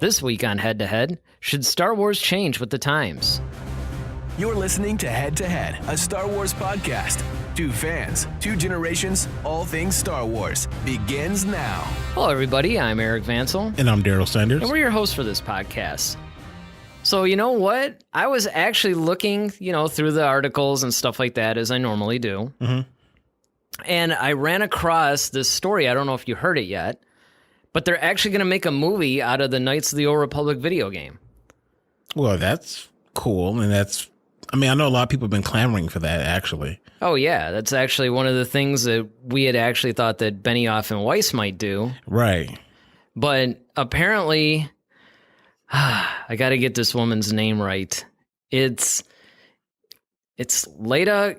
This week on Head to Head, should Star Wars change with the times? You're listening to Head to Head, a Star Wars podcast. Two fans, two generations, all things Star Wars begins now. Hello, everybody. I'm Eric Vancil. And I'm Daryl Sanders. And we're your hosts for this podcast. So, you know what? I was actually looking, through the articles and stuff like that, as I normally do. Mm-hmm. And I ran across this story. I don't know if you heard it yet, but they're actually going to make a movie out of the Knights of the Old Republic video game. Well, that's cool. And I know a lot of people have been clamoring for that, actually. Oh, yeah. That's actually one of the things that we had actually thought that Benioff and Weiss might do. Right. But apparently, I got to get this woman's name right. It's Leda,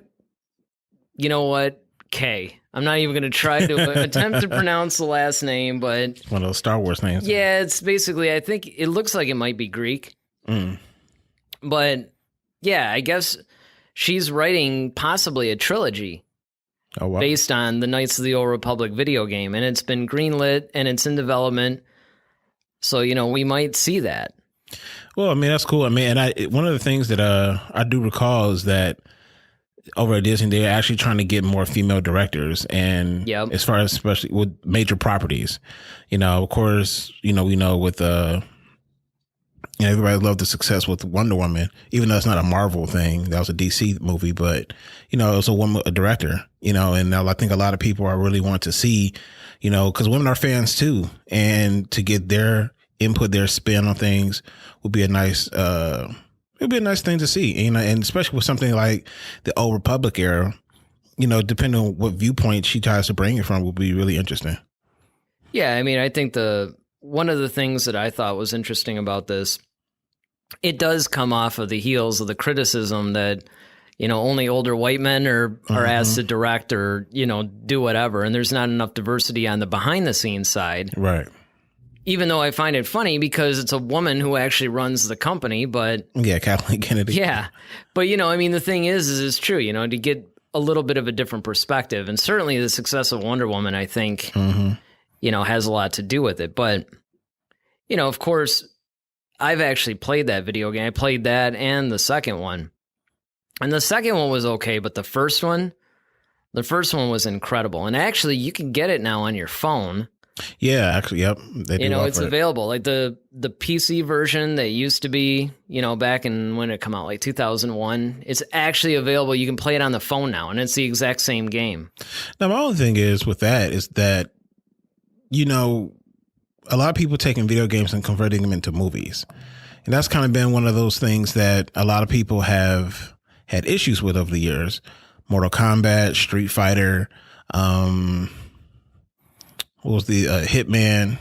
you know what? K. I'm not even going to try to attempt to pronounce the last name, but... It's one of those Star Wars names. Yeah, it's basically, I think it looks like it might be Greek. Mm. But, yeah, I guess she's writing possibly a trilogy based on the Knights of the Old Republic video game, and it's been greenlit, and it's in development, so, we might see that. Well, that's cool. And one of the things that I do recall is that over at Disney, they're actually trying to get more female directors, and as far as especially with major properties, of course, we know with everybody loved the success with Wonder Woman, even though it's not a Marvel thing. That was a DC movie, but it was a director, and I think a lot of people are really want to see, because women are fans too, and to get their input, their spin on things would be a nice, it'd be a nice thing to see, and especially with something like the Old Republic era, depending on what viewpoint she tries to bring it from, would be really interesting. Yeah, I think one of the things that I thought was interesting about this, it does come off of the heels of the criticism that, only older white men are asked to direct or, do whatever, and there's not enough diversity on the behind the scenes side. Right. Even though I find it funny because it's a woman who actually runs the company, but... Yeah, Kathleen Kennedy. Yeah. But, the thing is it's true, to get a little bit of a different perspective. And certainly the success of Wonder Woman, I think, has a lot to do with it. But, of course, I've actually played that video game. I played that and the second one. And the second one was okay, but the first one was incredible. And actually, you can get it now on your phone. Yeah, actually, yep. They do it's available. Like the PC version that used to be, back in when it come out, like 2001, it's actually available. You can play it on the phone now, and it's the exact same game. Now, my only thing is with that is that, a lot of people taking video games and converting them into movies. And that's kind of been one of those things that a lot of people have had issues with over the years. Mortal Kombat, Street Fighter, what was the Hitman?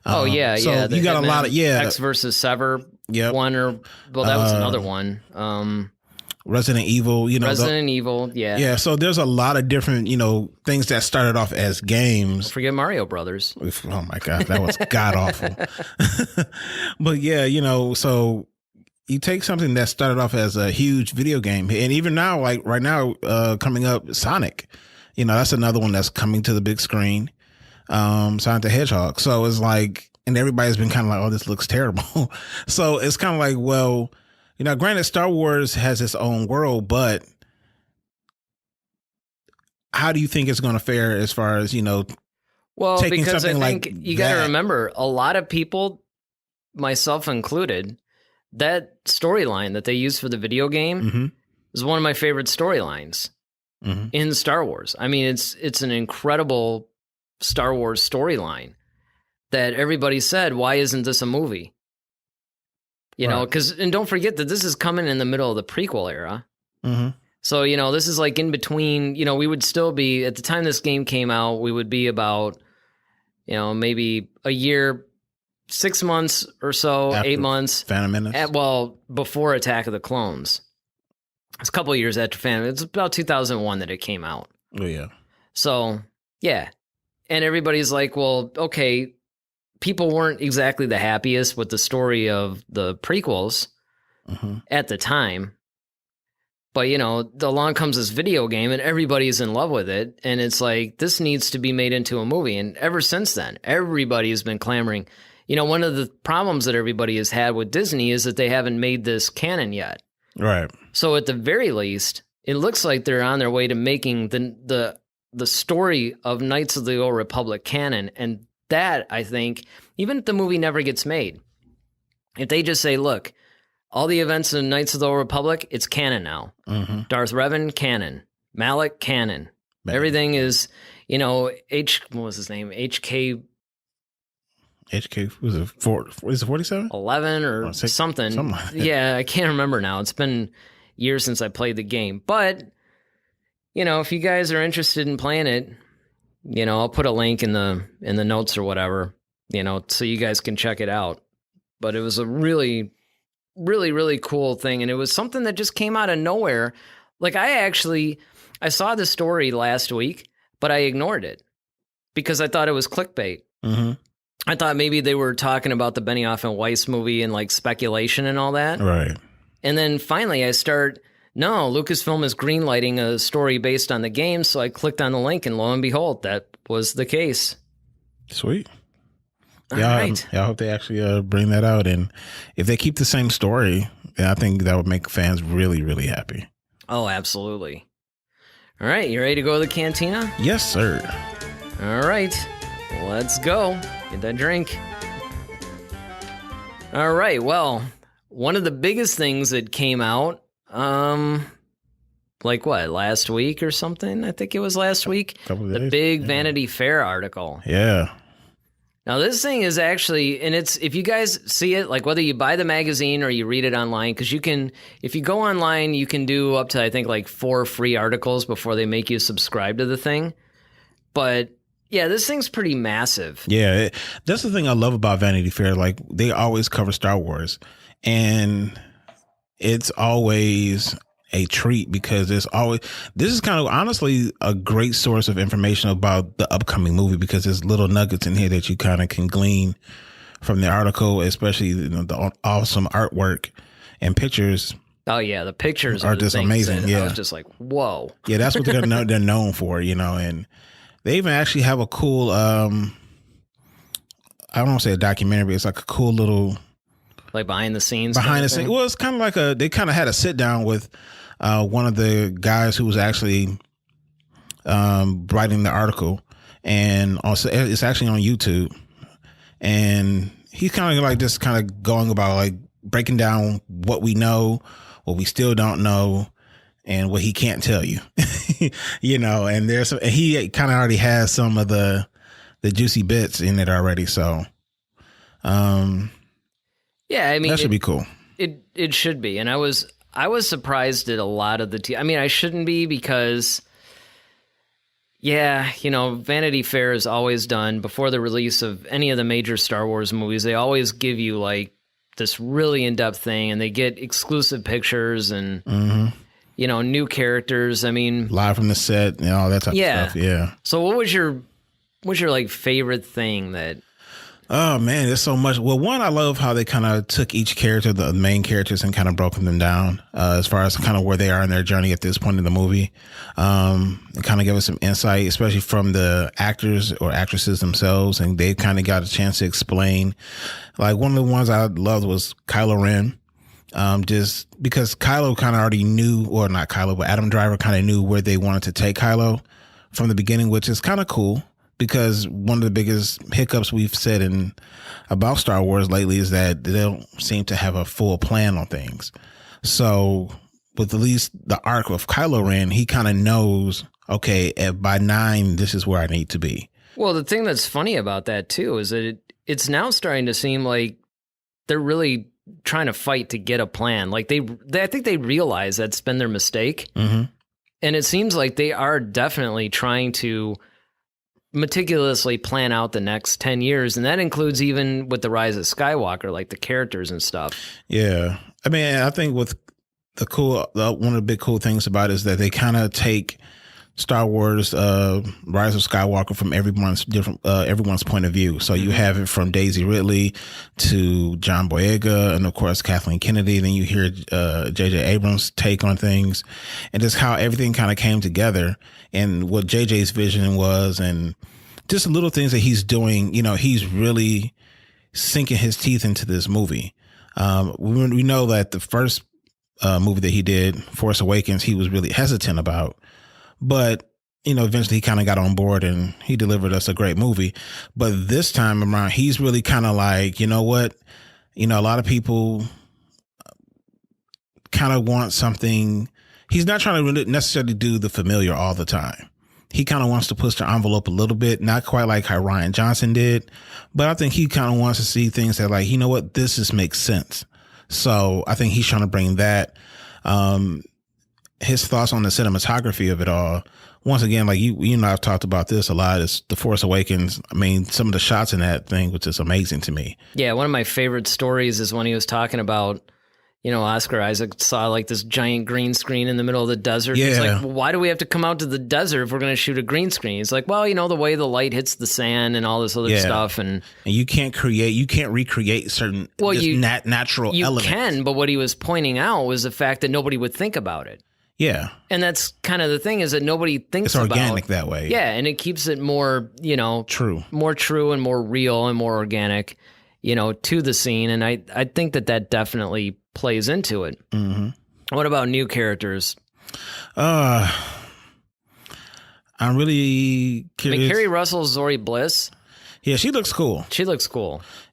So you got a lot of X versus Sever one, that was another one. Resident Evil, Resident Evil, yeah. Yeah, so there's a lot of different, things that started off as games. Forget Mario Brothers. Oh my God, that was god awful. But yeah, so you take something that started off as a huge video game, and even now, like right now, coming up, Sonic, that's another one that's coming to the big screen. Sonic the Hedgehog. So it's like, and everybody's been kind of like, oh, this looks terrible. So it's kind of like, well, granted, Star Wars has its own world, but how do you think it's going to fare as far as, well, taking because something I think you got to remember, a lot of people, myself included, that storyline that they use for the video game is one of my favorite storylines in Star Wars. It's an incredible Star Wars storyline that everybody said, why isn't this a movie? Because, and don't forget that this is coming in the middle of the prequel era. So, this is like in between, we would still be, at the time this game came out, we would be about, maybe a year, 6 months or so, after 8 months. Phantom Menace? Before Attack of the Clones. It's a couple of years after Phantom. It's about 2001 that it came out. Oh, yeah. So, yeah. And everybody's like, well, okay, people weren't exactly the happiest with the story of the prequels at the time. But, along comes this video game and everybody's in love with it. And it's like, this needs to be made into a movie. And ever since then, everybody's been clamoring, you know, one of the problems that everybody has had with Disney is that they haven't made this canon yet. Right. So at the very least, it looks like they're on their way to making the story of Knights of the Old Republic canon. And that, I think, even if the movie never gets made, if they just say, look, all the events in Knights of the Old Republic, it's canon now. Mm-hmm. Darth Revan, canon. Malak, canon. Man. Everything is, you know, what was his name? HK, was it 47? 11 or something. Like yeah, I can't remember now. It's been years since I played the game. But, you know, if you guys are interested in playing it, you know, I'll put a link in the notes or whatever, you know, so you guys can check it out. But it was a really, really, really cool thing. And it was something that just came out of nowhere. Like I saw the story last week, but I ignored it because I thought it was clickbait. Mm-hmm. I thought maybe they were talking about the Benioff and Weiss movie and like speculation and all that. Right. And then finally no, Lucasfilm is greenlighting a story based on the game. So I clicked on the link and lo and behold, that was the case. Sweet. Yeah, I hope they actually bring that out. And if they keep the same story, I think that would make fans really, really happy. Oh, absolutely. All right. You ready to go to the cantina? Yes, sir. All right. Let's go. Get that drink. All right. Well, one of the biggest things that came out, like what, last week or something? I think it was last week. The big Vanity Fair article. Yeah. Now, this thing is actually, and it's, if you guys see it, like whether you buy the magazine or you read it online, because you can, if you go online, you can do up to, I think, like 4 free articles before they make you subscribe to the thing. But yeah, this thing's pretty massive. Yeah, that's the thing I love about Vanity Fair. Like, they always cover Star Wars, and it's always a treat because this is kind of honestly a great source of information about the upcoming movie because there's little nuggets in here that you kind of can glean from the article, especially the awesome artwork and pictures. Oh yeah, the pictures are just amazing. Yeah, I was just like, whoa. Yeah, that's what they're known for, and they even actually have a cool I don't want to say a documentary, but it's like a cool little like behind the scenes. Well, it's kind of like they kind of had a sit down with one of the guys who was actually writing the article, and also it's actually on YouTube, and he's kind of like just kind of going about like breaking down what we know, what we still don't know, and what he can't tell you, and he kind of already has some of the juicy bits in it already. So, yeah, I mean, that should be cool. It should be. And I was surprised at a lot of I mean, I shouldn't be because, yeah, Vanity Fair has always done, before the release of any of the major Star Wars movies, they always give you like this really in-depth thing, and they get exclusive pictures and, new characters. I mean, live from the set and all that type of stuff. Yeah. So what was your like favorite thing that... Oh man, there's so much. Well, one, I love how they kind of took each character, the main characters, and kind of broken them down as far as kind of where they are in their journey at this point in the movie. And kind of gave us some insight, especially from the actors or actresses themselves, and they kind of got a chance to explain. Like one of the ones I loved was Kylo Ren. Just because Kylo kind of already knew, or not Kylo, but Adam Driver kind of knew where they wanted to take Kylo from the beginning, which is kind of cool. Because one of the biggest hiccups we've said about Star Wars lately is that they don't seem to have a full plan on things. So with at least the arc of Kylo Ren, he kind of knows, okay, by 9, this is where I need to be. Well, the thing that's funny about that too is that it's now starting to seem like they're really trying to fight to get a plan. Like I think they realize that's been their mistake. Mm-hmm. And it seems like they are definitely trying to meticulously plan out the next 10 years. And that includes even with the Rise of Skywalker, like the characters and stuff. Yeah. I mean, I think with one of the big cool things about it is that they kind of take Star Wars, Rise of Skywalker from everyone's point of view. So you have it from Daisy Ridley to John Boyega and of course Kathleen Kennedy. Then you hear JJ Abrams' take on things and just how everything kind of came together and what JJ's vision was and just little things that he's doing. He's really sinking his teeth into this movie. We know that the first movie that he did, Force Awakens, he was really hesitant about, but eventually he kind of got on board and he delivered us a great movie. But this time around, he's really kind of like, you know what? A lot of people kind of want something. He's not trying to really necessarily do the familiar all the time. He kind of wants to push the envelope a little bit, not quite like how Rian Johnson did, but I think he kind of wants to see things that like, this just makes sense. So I think he's trying to bring that. His thoughts on the cinematography of it all. Once again, like I've talked about this a lot. It's The Force Awakens. I mean, some of the shots in that thing, which is amazing to me. Yeah, one of my favorite stories is when he was talking about, Oscar Isaac saw like this giant green screen in the middle of the desert. Yeah. He's like, well, why do we have to come out to the desert if we're going to shoot a green screen? He's like, well, the way the light hits the sand and all this other stuff. And you can't recreate certain natural elements. You can, but what he was pointing out was the fact that nobody would think about it. Yeah. And that's kind of the thing, is that nobody thinks about it. It's organic that way. Yeah, and it keeps it more, true. More true and more real and more organic, to the scene. And I think that definitely plays into it. Mm-hmm. What about new characters? I'm really curious. I mean, Kerry Russell's Zori Bliss. Yeah, she looks cool.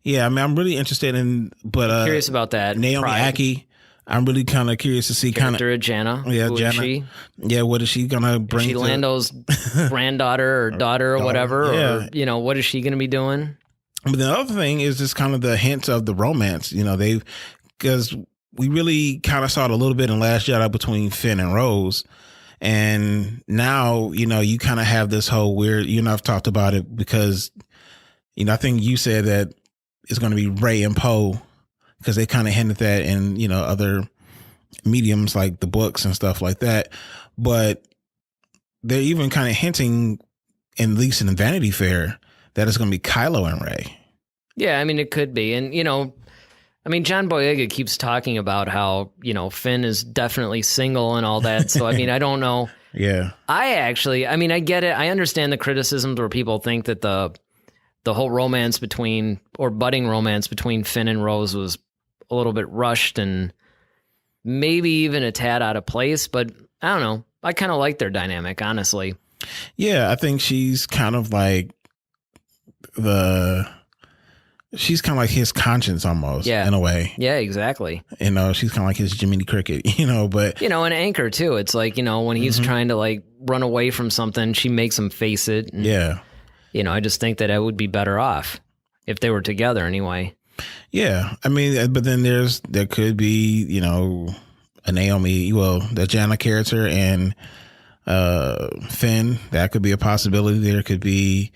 Yeah, I mean, I'm really interested in, but curious about that. Naomi Ackie. I'm really kind of curious to see character of Jana. Yeah, Who Jana. Is she? Yeah, what is she gonna bring? Is she Lando's granddaughter or daughter or whatever? Yeah. Or what is she gonna be doing? But the other thing is just kind of the hints of the romance. Because we really kind of saw it a little bit in Last Jedi between Finn and Rose, and now you kind of have this whole weird. I've talked about it because I think you said that it's going to be Rey and Poe. Because they kind of hinted that in, other mediums like the books and stuff like that. But they're even kind of hinting, at least in Vanity Fair, that it's going to be Kylo and Rey. Yeah, I mean, it could be. And, John Boyega keeps talking about how, Finn is definitely single and all that. So, I mean, I don't know. Yeah. I get it. I understand the criticisms where people think that the whole romance budding romance between Finn and Rose was a little bit rushed and maybe even a tad out of place, but I don't know. I kind of like their dynamic, honestly. Yeah, I think she's kind of like his conscience almost, in a way. Yeah, exactly. She's kind of like his Jiminy Cricket, but... an anchor, too. It's like, when he's trying to, like, run away from something, she makes him face it. And, yeah. I just think that I would be better off if they were together anyway. Yeah. I mean, but then there could be, a Naomi, the Jana character and Finn. That could be a possibility. There could be...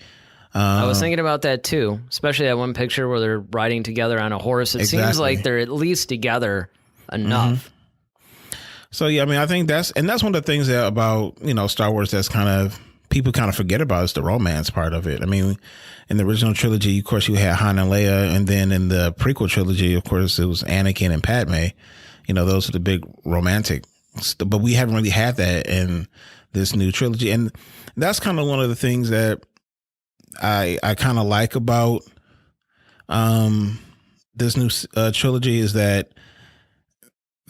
I was thinking about that too, especially that one picture where they're riding together on a horse. It seems like they're at least together enough. Mm-hmm. So, yeah, I mean, I think that's one of the things that about, Star Wars that's people kind of forget about is the romance part of it. I mean, in the original trilogy, of course, you had Han and Leia, and then in the prequel trilogy, of course, it was Anakin and Padme. Those are the big romantic, but we haven't really had that in this new trilogy. And that's kind of one of the things that I kind of like about this new trilogy is that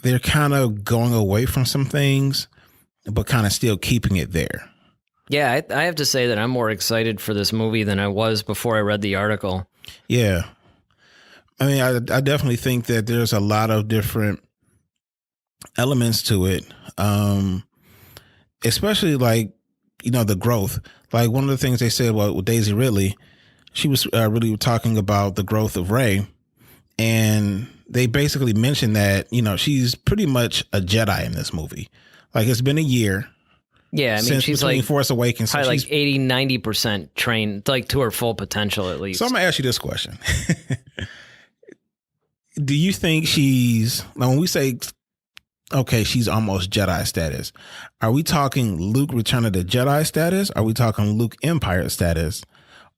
they're kind of going away from some things, but kind of still keeping it there. Yeah, I have to say that I'm more excited for this movie than I was before I read the article. Yeah. I mean, I definitely think that there's a lot of different elements to it, especially like, the growth. Like one of the things they said with Daisy Ridley, she was really talking about the growth of Rey. And they basically mentioned that, she's pretty much a Jedi in this movie. Like it's been a year. Yeah, I mean, she's like Force Awakens, probably like 80-90% trained, like to her full potential at least. So I'm gonna ask you this question: do you think now when we say, okay, she's almost Jedi status, are we talking Luke Return of the Jedi status? Are we talking Luke Empire status,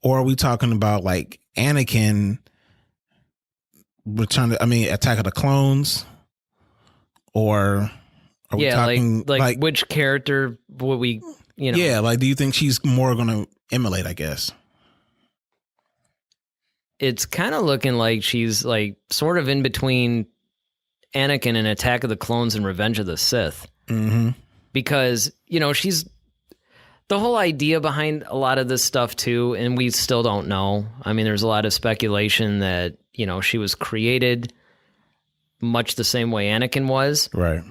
or are we talking about like Anakin Attack of the Clones, or? Are we talking, like which character would we, Yeah, like do you think she's more going to emulate, I guess? it's kind of looking like she's like sort of in between Anakin in Attack of the Clones and Revenge of the Sith. Mm-hmm. Because, she's the whole idea behind a lot of this stuff too, and we still don't know. I mean, there's a lot of speculation that, she was created much the same way Anakin was. Right.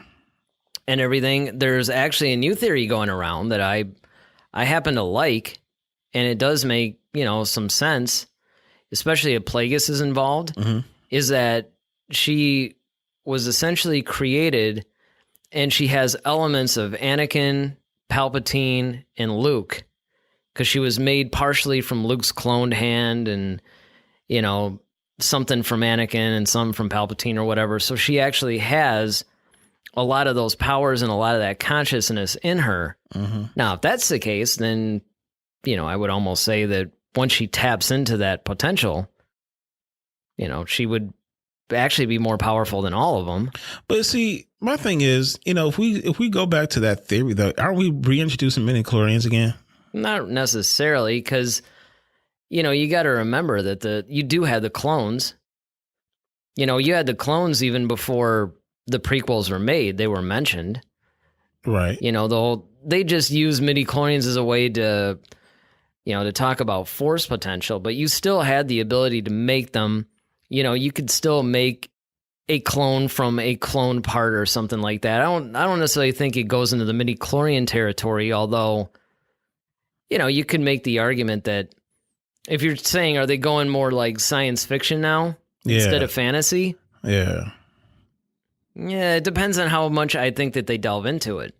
And everything. There's actually a new theory going around that I happen to like, and it does make, some sense, especially if Plagueis is involved, is that she was essentially created and she has elements of Anakin, Palpatine, and Luke, because she was made partially from Luke's cloned hand and, something from Anakin and some from Palpatine or whatever. So she actually has a lot of those powers and a lot of that consciousness in her. Now, if that's the case, then, I would almost say that once she taps into that potential, she would actually be more powerful than all of them. But see, my thing is, if we go back to that theory, though, aren't we reintroducing midichlorians again? Not necessarily, because, you got to remember that you do have the clones. You had the clones even before the prequels were made. They were mentioned. Right. They just use midichlorians as a way to, to talk about force potential, but you still had the ability to make them. You could still make a clone from a clone part or something like that. I don't necessarily think it goes into the midichlorian territory, although, you could make the argument that if you're saying, are they going more like science fiction now instead of fantasy? Yeah. Yeah, it depends on how much I think that they delve into it.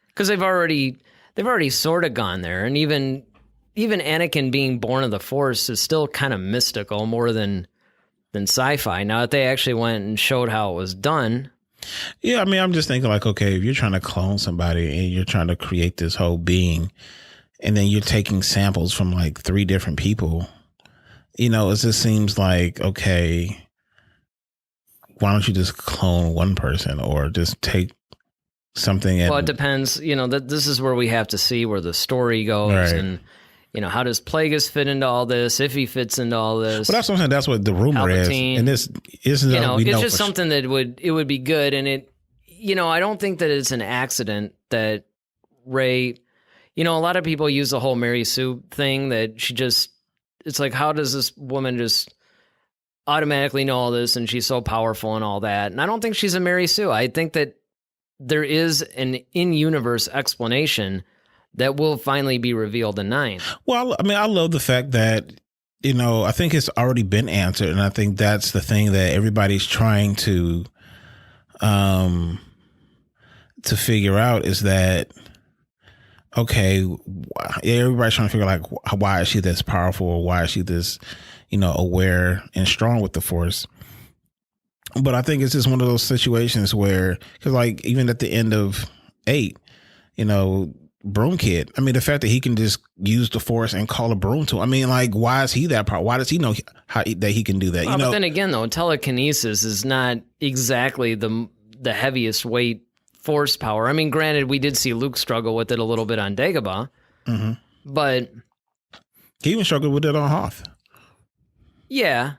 Because they've already sort of gone there, and even Anakin being born of the Force is still kind of mystical more than sci-fi. Now that they actually went and showed how it was done. Yeah, I mean, I'm just thinking like, okay, if you're trying to clone somebody and you're trying to create this whole being, and then you're taking samples from like 3 different people, it just seems like, okay, why don't you just clone one person or just take something? Well, it depends. This is where we have to see where the story goes, right. And how does Plagueis fit into all this? If he fits into all this, but that's what I'm saying. That's what the rumor Palpatine, is, and this isn't. It's just something that would be good, and it. I don't think that it's an accident that Rey. A lot of people use the whole Mary Sue thing that she just. It's like, how does this woman just automatically know all this, and she's so powerful and all that? And I don't think she's a Mary Sue. I think that there is an in-universe explanation that will finally be revealed in 9. Well, I mean, I love the fact that, I think it's already been answered. And I think that's the thing that everybody's trying to figure out is that, okay, everybody's trying to figure out like, why is she this powerful, or why is she this, aware and strong with the Force? But I think it's just one of those situations where, because like even at the end of 8, Broom Kid, I mean, the fact that he can just use the Force and call a broom to him, I mean, like, why is he that powerful? Why does he know that he can do that? But then again, though, telekinesis is not exactly the heaviest weight Force power. I mean, granted, we did see Luke struggle with it a little bit on Dagobah, but he even struggled with it on Hoth. Yeah.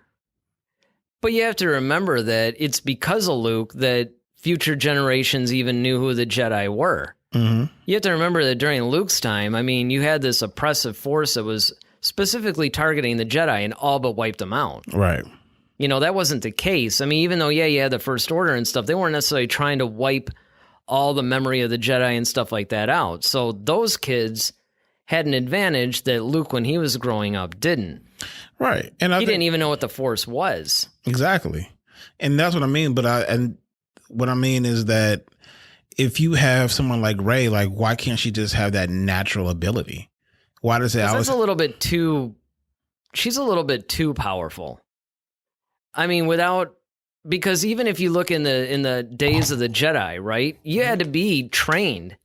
But you have to remember that it's because of Luke that future generations even knew who the Jedi were. You have to remember that during Luke's time, I mean, you had this oppressive force that was specifically targeting the Jedi and all but wiped them out. Right. That wasn't the case. I mean, even though, you had the First Order and stuff, they weren't necessarily trying to wipe all the memory of the Jedi and stuff like that out. So those kids had an advantage that Luke, when he was growing up, didn't. Right. And he didn't even know what the Force was. Exactly. And that's what I mean. But what I mean is that if you have someone like Rey, like, why can't she just have that natural ability? Why does it always... She's a little bit too powerful. I mean, because even if you look in the days of the Jedi, right? You had to be trained.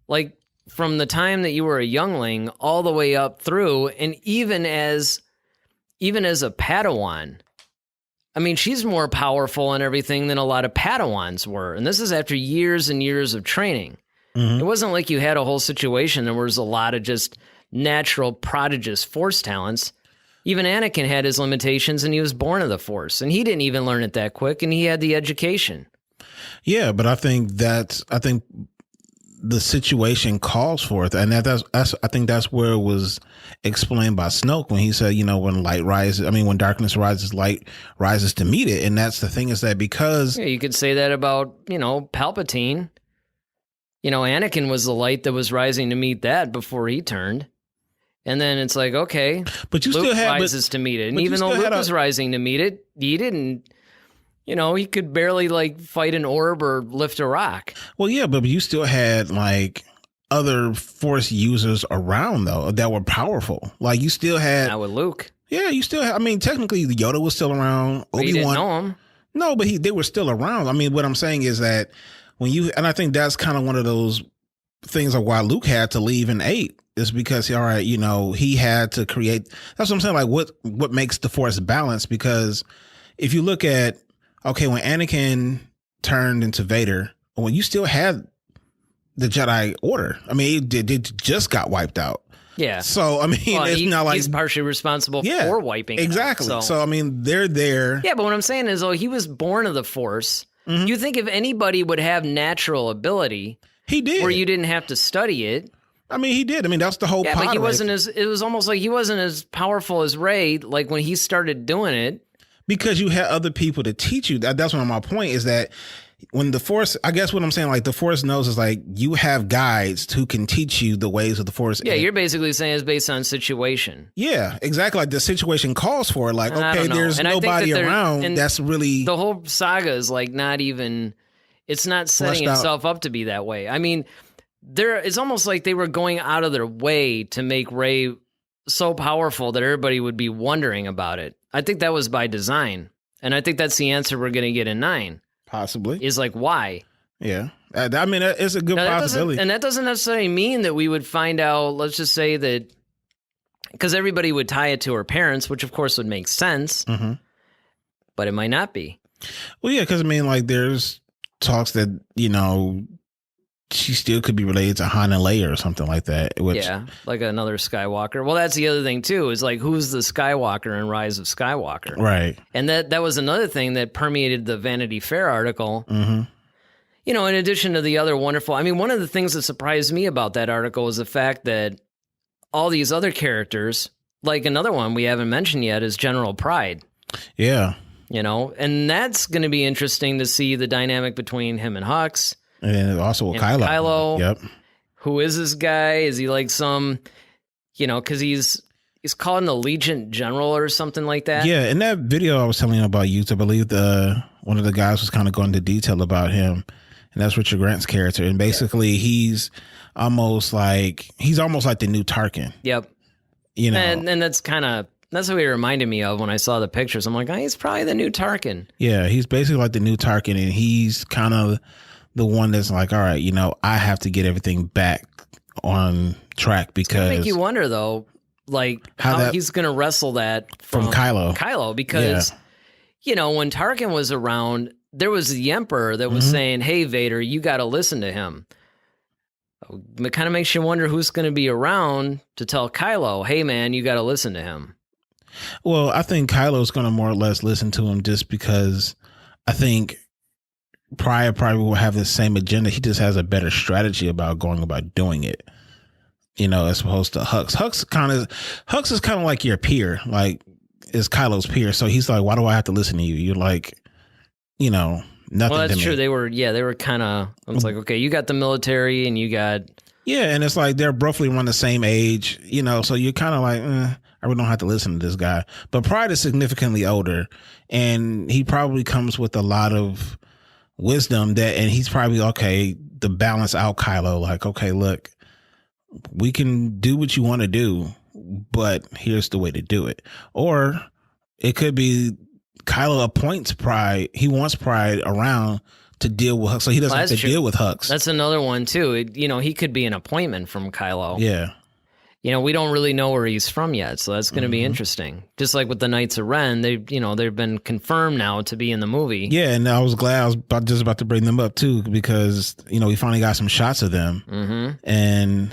Like, from the time that you were a youngling all the way up through, and even as a Padawan, I mean, she's more powerful and everything than a lot of Padawans were. And this is after years and years of training. It wasn't like you had a whole situation. There was a lot of just natural prodigious Force talents. Even Anakin had his limitations, and he was born of the Force, and he didn't even learn it that quick, and he had the education. Yeah, but I think the situation calls for it, and that's I think that's where it was explained by Snoke when he said, when darkness rises, light rises to meet it. And that's the thing, is that because you could say that about Palpatine. Anakin was the light that was rising to meet that before he turned. And then it's like, okay, but you Luke still had rises to meet it. And even though Luke was rising to meet it, he didn't, he could barely fight an orb or lift a rock. Well, yeah, but you still had other Force users around though that were powerful. You still had. Not with Luke. Yeah, you still had. I mean, technically, Yoda was still around. Obi-Wan. You didn't know him. No, but they were still around. I mean, what I'm saying is that and I think that's kind of one of those things of why Luke had to leave in 8. Is because, all right, he had to create. That's what I'm saying. What makes the Force balance? Because if you look at, okay, when Anakin turned into Vader, you still had the Jedi Order. I mean, it just got wiped out. Yeah. So, I mean, it's not he's partially responsible for wiping it exactly. out, So, I mean, they're there. Yeah, but what I'm saying is, he was born of the Force. Mm-hmm. You think if anybody would have natural ability, he did, where you didn't have to study it. I mean, he did. I mean, that's the whole. Yeah, but he wasn't it was almost like he wasn't as powerful as Rey. When he started doing it, because you had other people to teach you. That's what my point is, that when the Force, I guess what I'm saying, the Force knows is you have guides who can teach you the ways of the Force. Yeah, you're basically saying it's based on situation. Yeah, exactly. The situation calls for it. Okay, there's nobody around. That's really the whole saga is not even. It's not setting itself up to be that way. I mean. It's almost like they were going out of their way to make Rey so powerful that everybody would be wondering about it. I think that was by design. And I think that's the answer we're going to get in 9. Possibly. Is why? Yeah. I mean, it's a good possibility. And that doesn't necessarily mean that we would find out, let's just say that, because everybody would tie it to her parents, which of course would make sense, but it might not be. Well, yeah, because I mean, there's talks that, she still could be related to Han and Leia or something like that. Yeah, like another Skywalker. Well, that's the other thing, too, is who's the Skywalker in Rise of Skywalker? Right. And that was another thing that permeated the Vanity Fair article. Mm-hmm. In addition to the other wonderful... I mean, one of the things that surprised me about that article was the fact that all these other characters, another one we haven't mentioned yet is General Pride. Yeah. And that's going to be interesting to see the dynamic between him and Hux. And also Kylo. Kylo. Yep. Who is this guy? Is he some, because he's called an Allegiant General or something like that? Yeah, in that video I was telling you about YouTube, I believe one of the guys was kind of going into detail about him, and that's Richard Grant's character. And basically he's almost like the new Tarkin. Yep. And that's that's what he reminded me of when I saw the pictures. I'm like, he's probably the new Tarkin. Yeah, he's basically like the new Tarkin, and he's kind of the one that's all right, I have to get everything back on track, because... It's going to make you wonder, though, how he's going to wrestle that from Kylo. Because, when Tarkin was around, there was the Emperor that was saying, hey, Vader, you got to listen to him. It kind of makes you wonder who's going to be around to tell Kylo, hey, man, you got to listen to him. Well, I think Kylo's going to more or less listen to him, just because I think... Pryor probably will have the same agenda. He just has a better strategy about going about doing it, as opposed to Hux. Hux is kind of like your peer, is Kylo's peer. So he's like, why do I have to listen to you? You're nothing. Well, that's to true. me. They were kind of, it's like, okay, you got the military and you got. Yeah. And it's they're roughly around the same age, so you're kind of I really don't have to listen to this guy. But Pride is significantly older, and he probably comes with a lot of wisdom and he's probably to balance out Kylo, okay, look, we can do what you want to do, but here's the way to do it. Or it could be Kylo appoints Pride. He wants Pride around to deal with Hux, so he doesn't have to deal with Hux. That's another one too. He could be an appointment from Kylo. Yeah. We don't really know where he's from yet, so that's going to be interesting. Just like with the Knights of Ren, they've been confirmed now to be in the movie. Yeah, and I was glad I was just about to bring them up too, because we finally got some shots of them, and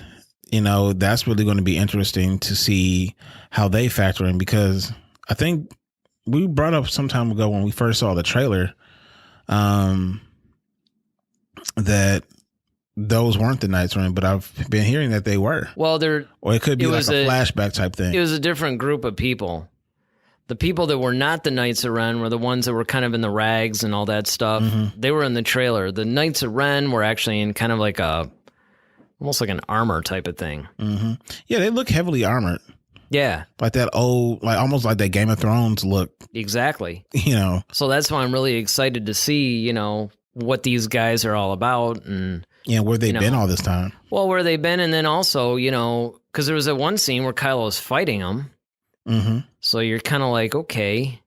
that's really going to be interesting to see how they factor in, because I think we brought up some time ago when we first saw the trailer that those weren't the Knights Ren, but I've been hearing that they were. Well, or it could be like a flashback type thing. It was a different group of people. The people that were not the Knights of Ren were the ones that were kind of in the rags and all that stuff. Mm-hmm. They were in the trailer. The Knights of Ren were actually in kind of like almost like an armor type of thing. Mm-hmm. Yeah, they look heavily armored. Yeah. Like that old, like almost like that Game of Thrones look. Exactly. So that's why I'm really excited to see, what these guys are all about. And where they've been all this time. Well, where they've been. And then also, because there was that one scene where Kylo's fighting them. Mm-hmm. So you're kind of like, okay.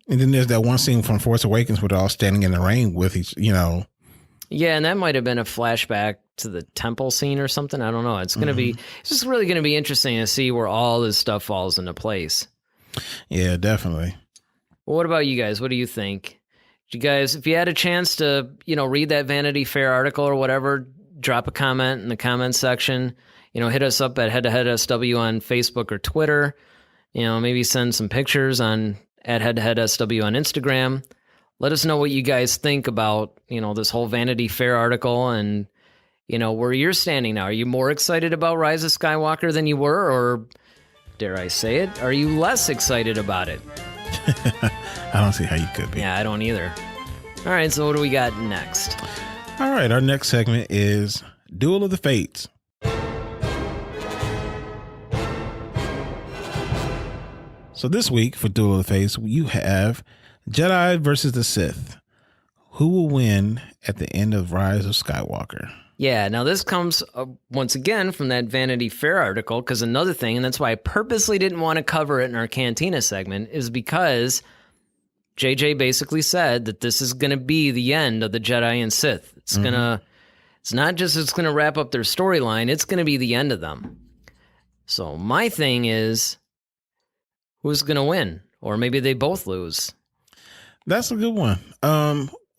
And then there's that one scene from Force Awakens where they're all standing in the rain with each, Yeah, and that might have been a flashback to the temple scene or something. I don't know. It's just really going to be interesting to see where all this stuff falls into place. Yeah, definitely. Well, what about you guys? What do you think? You guys, if you had a chance to, read that Vanity Fair article or whatever, drop a comment in the comments section. Hit us up at head-to-head-SW on Facebook or Twitter. Maybe send some pictures at head-to-head-SW on Instagram. Let us know what you guys think about, this whole Vanity Fair article and, where you're standing now. Are you more excited about Rise of Skywalker than you were, or dare I say it, are you less excited about it? I don't see how you could be. Yeah, I don't either. All right, so what do we got next? All right, our next segment is Duel of the Fates. So this week for Duel of the Fates, you have Jedi versus the Sith. Who will win at the end of Rise of Skywalker? Yeah, now this comes once again from that Vanity Fair article, because another thing, and that's why I purposely didn't want to cover it in our Cantina segment, is because JJ basically said that this is going to be the end of the Jedi and Sith. It's not just it's going to wrap up their storyline, it's going to be the end of them. So my thing is, who's going to win? Or maybe they both lose. That's a good one.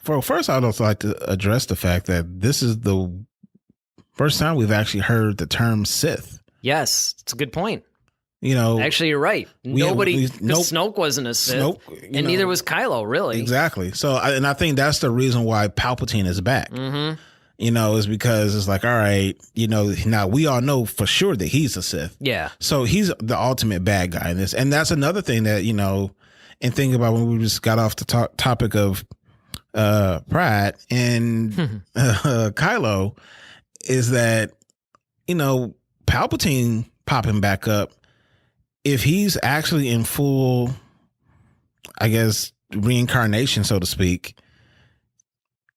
First, I'd also like to address the fact that this is the first time we've actually heard the term Sith. Yes, it's a good point. Actually, you're right. Snoke wasn't a Sith, and neither was Kylo, really. Exactly. So, I think that's the reason why Palpatine is back. Mm-hmm. Is because it's like, all right, now we all know for sure that he's a Sith. Yeah. So he's the ultimate bad guy in this. And that's another thing that, and think about when we just got off the topic of Pride and Kylo, is that, Palpatine popping back up, if he's actually in full, I guess, reincarnation, so to speak,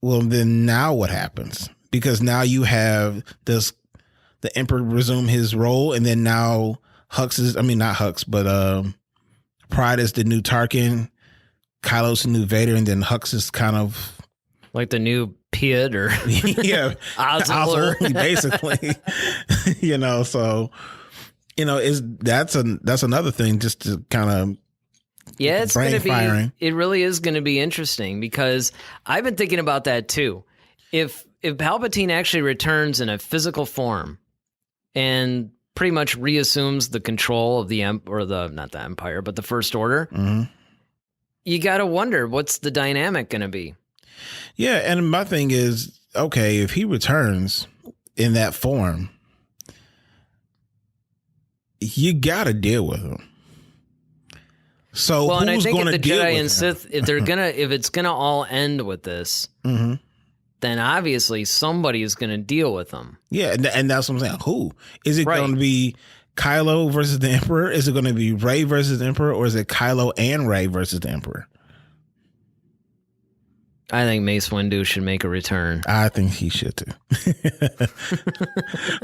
well, then now what happens? Because now you have the Emperor resume his role, and then now not Hux, but Pride is the new Tarkin, Kylo's the new Vader, and then Hux is kind of like the new Piet or Ozzel, basically. So that's another thing just to kind of it's going to be. It really is going to be interesting, because I've been thinking about that too. If Palpatine actually returns in a physical form and pretty much reassumes the control of not the Empire, but the First Order, you got to wonder what's the dynamic going to be. Yeah, and my thing is, okay, if he returns in that form, you got to deal with him. So and I think if the Jedi and him? Sith, if it's gonna all end with this, then obviously somebody is gonna deal with them. Yeah, and that's what I'm saying. Who is it going to be? Kylo versus the Emperor? Is it going to be Rey versus the Emperor, or is it Kylo and Rey versus the Emperor? I think Mace Windu should make a return. I think he should too.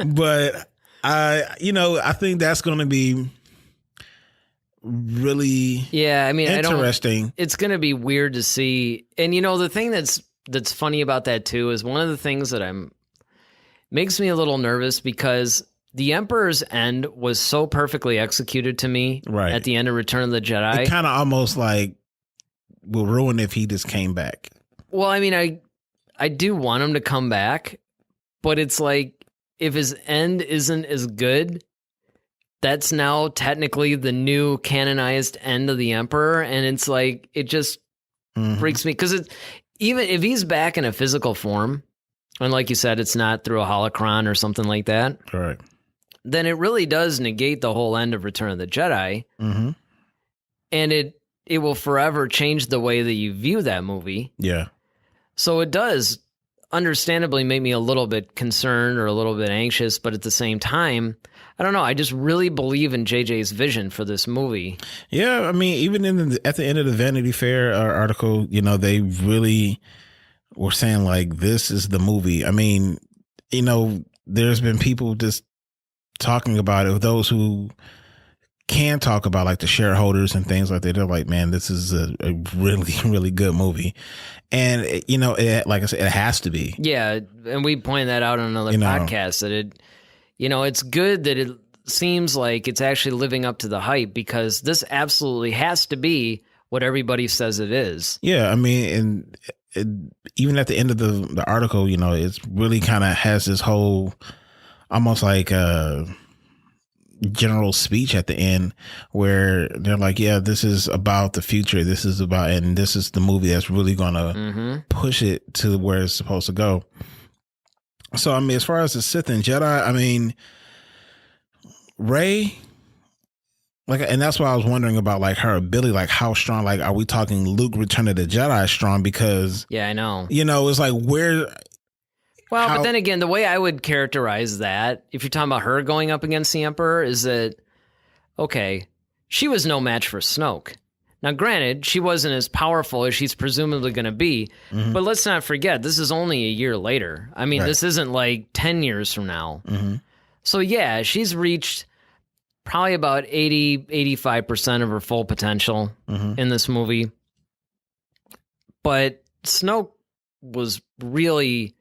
But I think that's going to be really interesting. It's going to be weird to see. And the thing that's funny about that too is one of the things that makes me a little nervous, because the Emperor's end was so perfectly executed to me at the end of Return of the Jedi. It kind of almost like will ruin if he just came back. Well, I mean, I do want him to come back, but it's like, if his end isn't as good, that's now technically the new canonized end of the Emperor. And it's like, it just freaks me. Because even if he's back in a physical form, and like you said, it's not through a holocron or something like that. Correct. Then it really does negate the whole end of Return of the Jedi. Mm-hmm. And it will forever change the way that you view that movie. Yeah. So it does understandably make me a little bit concerned or a little bit anxious, but at the same time, I don't know. I just really believe in JJ's vision for this movie. Yeah, I mean, even at the end of the Vanity Fair article, you know, they really were saying like, this is the movie. I mean, you know, there's been people just talking about it. Those who can talk about like the shareholders and things like that. They're like, man, this is a really, really good movie. And, you know, like I said, it has to be. Yeah. And we pointed that out on another podcast that it, you know, it's good that it seems like it's actually living up to the hype, because this absolutely has to be what everybody says it is. Yeah. I mean, and even at the end of the article, you know, it's really kind of has this whole almost like general speech at the end where they're like, yeah, this is about the future. This is about, and this is the movie that's really going to push it to where it's supposed to go. So, I mean, as far as the Sith and Jedi, I mean, Rey, like, and that's why I was wondering about like her ability, like how strong, like, are we talking Luke Return of the Jedi strong? Because, yeah, I know, you know, it's like where. Well, but then again, the way I would characterize that, if you're talking about her going up against the Emperor, is that, okay, she was no match for Snoke. Now, granted, she wasn't as powerful as she's presumably going to be, but let's not forget, this is only a year later. I mean, this isn't like 10 years from now. So, yeah, she's reached probably about 85% of her full potential in this movie. But Snoke was really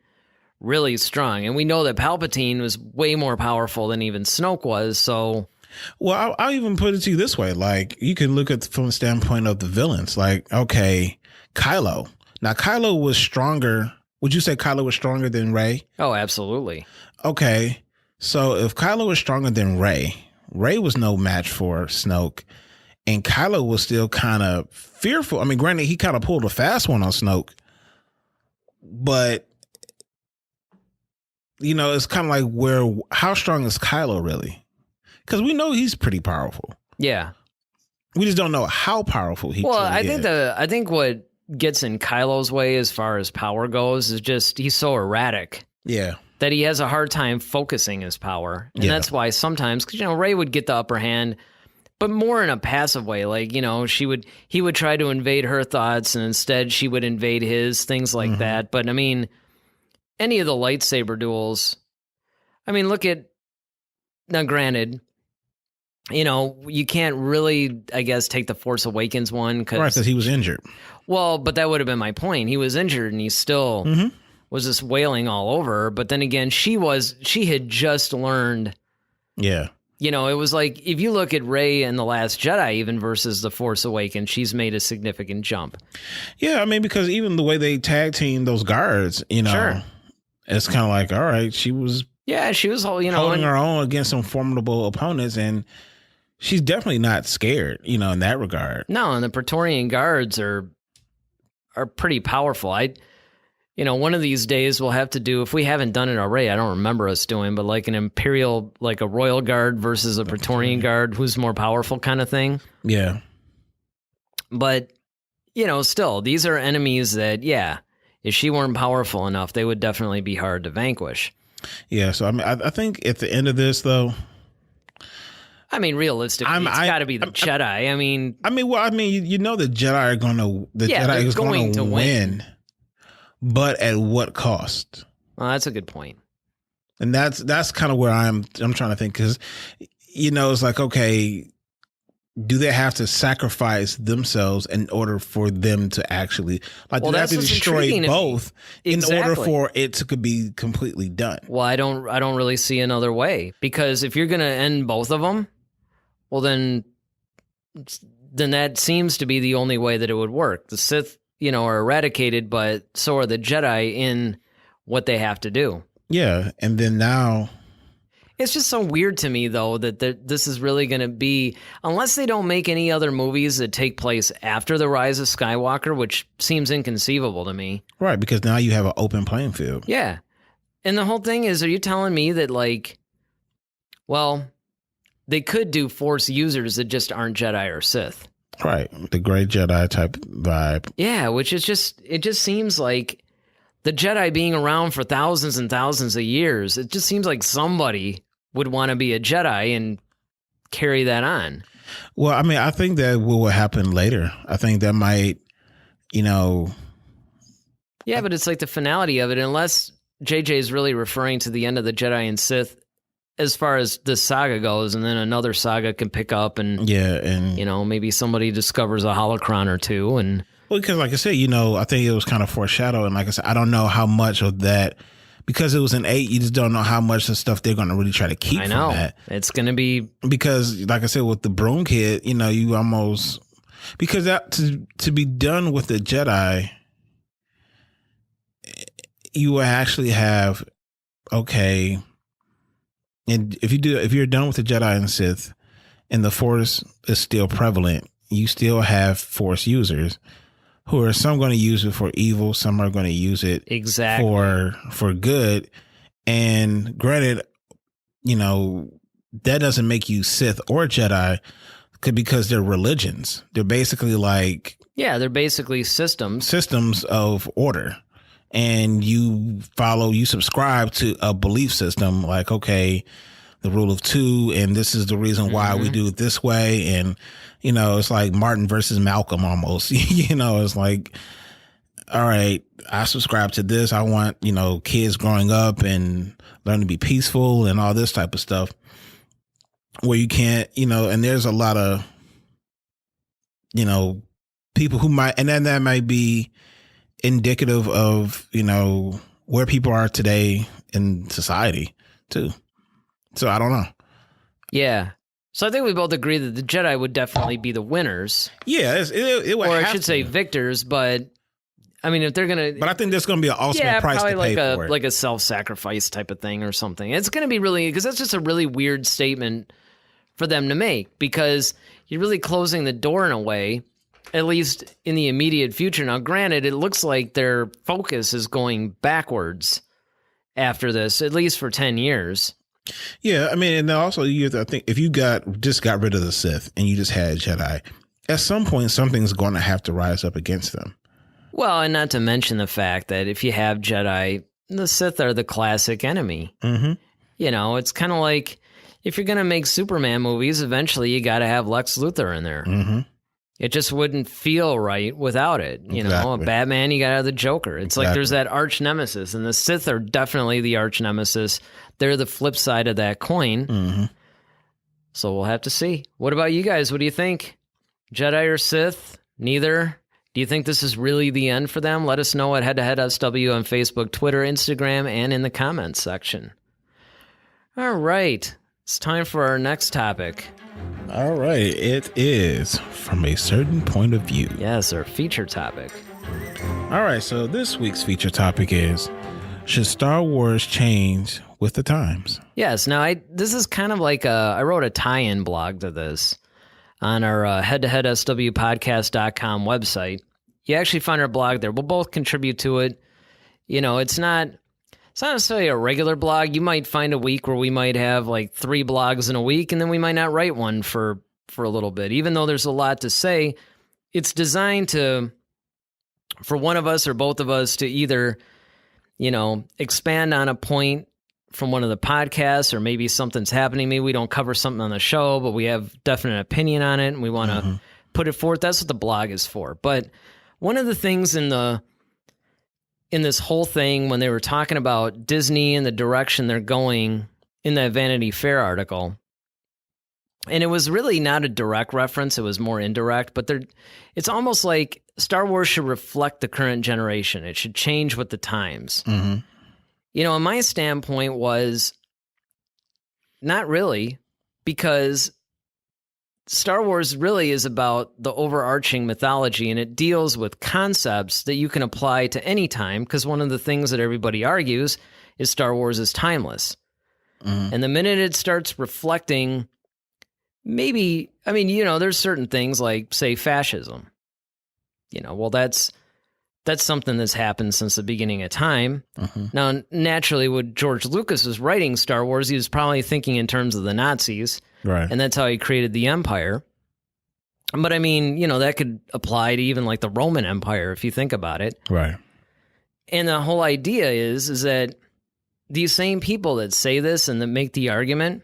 strong. And we know that Palpatine was way more powerful than even Snoke was, so... Well, I'll even put it to you this way. Like, you can look at from the standpoint of the villains. Like, okay, Kylo. Now, Kylo was stronger. Would you say Kylo was stronger than Rey? Oh, absolutely. Okay, so if Kylo was stronger than Rey was no match for Snoke, and Kylo was still kind of fearful. I mean, granted, he kind of pulled a fast one on Snoke, but... You know, it's kind of like how strong is Kylo really? Because we know he's pretty powerful. Yeah. We just don't know how powerful he is. I think what gets in Kylo's way as far as power goes is just he's so erratic. Yeah. That he has a hard time focusing his power. And that's why sometimes, because, you know, Rey would get the upper hand, but more in a passive way. Like, you know, he would try to invade her thoughts, and instead she would invade his, things like that. But I mean, any of the lightsaber duels, I mean, look at, now granted, you know, you can't really, I guess, take the Force Awakens one. Because he was injured. Well, but that would have been my point. He was injured and he still was just wailing all over her. But then again, she had just learned. Yeah. You know, it was like, if you look at Rey and The Last Jedi, even versus The Force Awakens, she's made a significant jump. Yeah, I mean, because even the way they tag team those guards, you know. Sure. It's kind of like, all right, she was holding her own against some formidable opponents, and she's definitely not scared, you know, in that regard. No, and the Praetorian Guards are pretty powerful. One of these days we'll have to do, if we haven't done it already, I don't remember us doing, but like an Imperial, like a Royal Guard versus a Praetorian Guard, who's more powerful kind of thing. Yeah. But, you know, still, these are enemies that, yeah, if she weren't powerful enough, they would definitely be hard to vanquish. Yeah, so I mean, I think at the end of this, though, I mean, realistically, it's got to be the Jedi. You know, the Jedi are Jedi is going to win, but at what cost? Well, that's a good point. And that's kind of where I'm trying to think, because, you know, it's like, okay, do they have to sacrifice themselves in order for them to actually, like, do they have to destroy both in order for it to be completely done? Well, I don't really see another way, because if you're going to end both of them, well, then that seems to be the only way that it would work. The Sith, you know, are eradicated, but so are the Jedi in what they have to do. Yeah, and then now It's just so weird to me, though, that this is really going to be, unless they don't make any other movies that take place after the Rise of Skywalker, which seems inconceivable to me. Right, because now you have an open playing field. Yeah. And the whole thing is, are you telling me that, like, well, they could do Force users that just aren't Jedi or Sith? Right, the gray Jedi type vibe. Yeah, which is just, it just seems like the Jedi being around for thousands and thousands of years, it just seems like somebody would want to be a Jedi and carry that on. Well, I mean, I think that will happen later. I think that might, you know. Yeah, but it's like the finality of it, unless JJ is really referring to the end of the Jedi and Sith as far as this saga goes, and then another saga can pick up and, you know, maybe somebody discovers a holocron or two. And well, because like I said, you know, I think it was kind of foreshadowed. And like I said, I don't know how much of that, because it was an 8, you just don't know how much of stuff they're going to really try to keep from that. It's going to be... Because, like I said, with the Broom Kid, you know, you almost... Because that to be done with the Jedi, you will actually have, okay, and if you're done with the Jedi and Sith, and the Force is still prevalent, you still have Force users who are some going to use it for evil, some are going to use it for good. And granted, you know, that doesn't make you Sith or Jedi because they're religions. They're basically like... Yeah, they're basically systems of order. And you subscribe to a belief system like, okay, the rule of 2, and this is the reason why we do it this way. And, you know, it's like Martin versus Malcolm almost. You know, it's like, all right, I subscribe to this. I want, you know, kids growing up and learn to be peaceful and all this type of stuff, where you can't, you know, and there's a lot of, you know, people who might, and then that might be indicative of, you know, where people are today in society too. So I don't know. Yeah. So I think we both agree that the Jedi would definitely be the winners. Yeah, it would. Or I should say victors, but I mean, if they're going to... But I think there's going to be an ultimate price to pay for it. Like a self-sacrifice type of thing or something. It's going to be really... Because that's just a really weird statement for them to make, because you're really closing the door in a way, at least in the immediate future. Now, granted, it looks like their focus is going backwards after this, at least for 10 years. Yeah, I mean, and also you have to think, if you got rid of the Sith and you just had Jedi, at some point something's going to have to rise up against them. Well, and not to mention the fact that if you have Jedi, the Sith are the classic enemy. Mm-hmm. You know, it's kind of like if you're going to make Superman movies, eventually you got to have Lex Luthor in there. Mm-hmm. It just wouldn't feel right without it. You know, a Batman, you got to have the Joker. It's like there's that arch nemesis, and the Sith are definitely the arch nemesis. They're the flip side of that coin. Mm-hmm. So we'll have to see. What about you guys? What do you think? Jedi or Sith? Neither? Do you think this is really the end for them? Let us know at Head to Head SW on Facebook, Twitter, Instagram, and in the comments section. All right. It's time for our next topic. All right. It is From a Certain Point of View. Yes, our feature topic. All right. So this week's feature topic is, should Star Wars change with the times? Yes. Now, this is kind of like I wrote a tie-in blog to this on our head-to-head-SW-podcast.com website. You actually find our blog there. We'll both contribute to it. You know, it's not necessarily a regular blog. You might find a week where we might have like 3 blogs in a week, and then we might not write one for a little bit. Even though there's a lot to say, it's designed for one of us or both of us to either, you know, expand on a point from one of the podcasts, or maybe something's happening. Maybe we don't cover something on the show, but we have definite opinion on it and we want to put it forth. That's what the blog is for. But one of the things in this whole thing, when they were talking about Disney and the direction they're going in that Vanity Fair article, and it was really not a direct reference, it was more indirect, but it's almost like Star Wars should reflect the current generation. It should change with the times. Mm-hmm. You know, and my standpoint was not really, because Star Wars really is about the overarching mythology, and it deals with concepts that you can apply to any time, because one of the things that everybody argues is Star Wars is timeless. And the minute it starts reflecting, maybe, I mean, there's certain things like, say, fascism. Well, that's something that's happened since the beginning of time. Now, naturally, when George Lucas was writing Star Wars, he was probably thinking in terms of the Nazis. Right. And that's how he created the Empire. But I mean, that could apply to even like the Roman Empire, if you think about it. Right. And the whole idea is that these same people that say this and that make the argument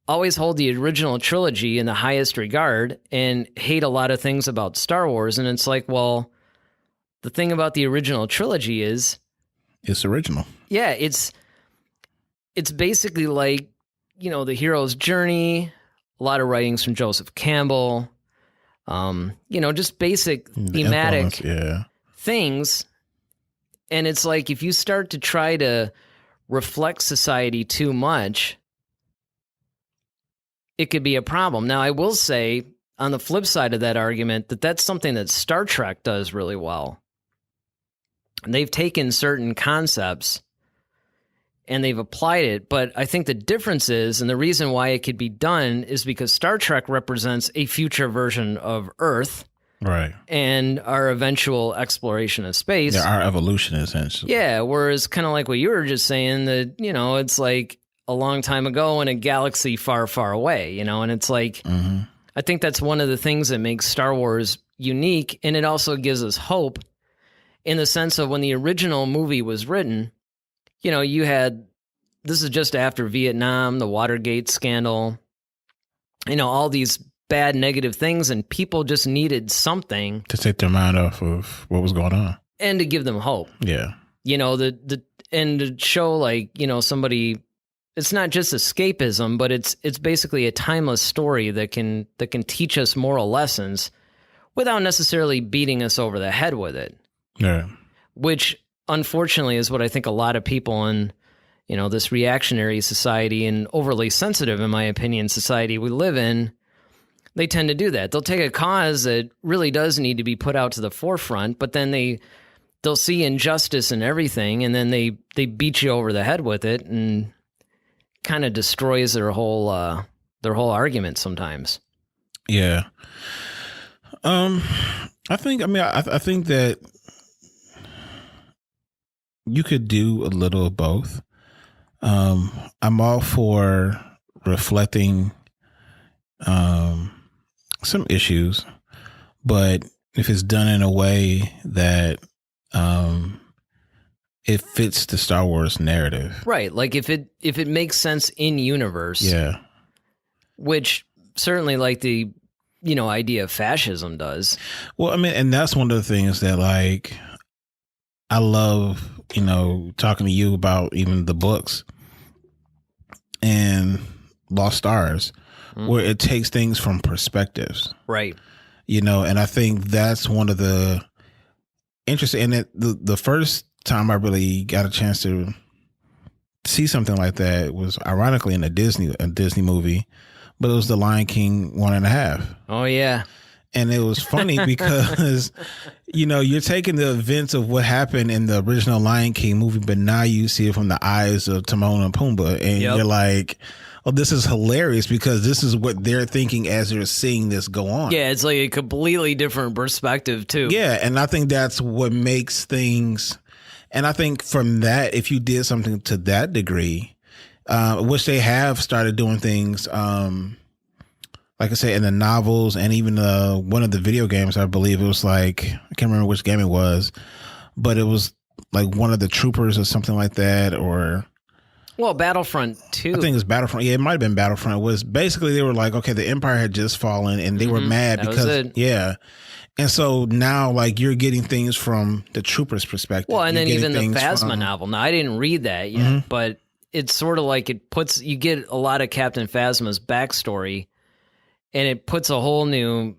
always hold the original trilogy in the highest regard and hate a lot of things about Star Wars. And it's like, well, the thing about the original trilogy is it's original. Yeah, it's basically like, the hero's journey, a lot of writings from Joseph Campbell, just basic thematic things. And it's like, if you start to try to reflect society too much, it could be a problem. Now, I will say, on the flip side of that argument, that's something that Star Trek does really well. And they've taken certain concepts and they've applied it. But I think the difference is, and the reason why it could be done, is because Star Trek represents a future version of Earth. Right. And our eventual exploration of space. Yeah, our evolution, essentially. Yeah, whereas kind of like what you were just saying, that, it's like a long time ago in a galaxy far, far away, and it's like, I think that's one of the things that makes Star Wars unique, and it also gives us hope in the sense of when the original movie was written, you had, this is just after Vietnam, the Watergate scandal, all these bad negative things, and people just needed something to take their mind off of what was going on and to give them hope. Yeah. And to show like, somebody, it's not just escapism, but it's basically a timeless story that can teach us moral lessons without necessarily beating us over the head with it. Yeah. Which unfortunately is what I think a lot of people in, this reactionary society and overly sensitive, in my opinion, society we live in, they tend to do that. They'll take a cause that really does need to be put out to the forefront, but then they'll see injustice in everything, and then they beat you over the head with it, and kind of destroys their whole argument sometimes. Yeah. I think that you could do a little of both. I'm all for reflecting some issues, but if it's done in a way that it fits the Star Wars narrative, right? Like if it makes sense in universe, yeah. Which certainly, like the idea of fascism does. Well, I mean, and that's one of the things that like I love, talking to you about even the books and Lost Stars, where it takes things from perspectives. Right. And I think that's one of the interesting, and the first time I really got a chance to see something like that was ironically in a Disney movie, but it was The Lion King 1.5. Oh yeah. And it was funny because, you're taking the events of what happened in the original Lion King movie, but now you see it from the eyes of Timon and Pumbaa. And you're like, oh, this is hilarious because this is what they're thinking as they're seeing this go on. Yeah, it's like a completely different perspective, too. Yeah, and I think that's what makes things. And I think from that, if you did something to that degree, which they have started doing things, like I say, in the novels and even one of the video games, I believe it was like, I can't remember which game it was, but it was like one of the troopers or something like that, or... Well, Battlefront 2. I think it's Battlefront. Yeah, it might have been Battlefront. It was basically, they were like, okay, the Empire had just fallen and they were mad because... Yeah. And so now, like, you're getting things from the trooper's perspective. Well, and then even the Phasma novel. Now, I didn't read that yet, but it's sort of like you get a lot of Captain Phasma's backstory, and it puts a whole new,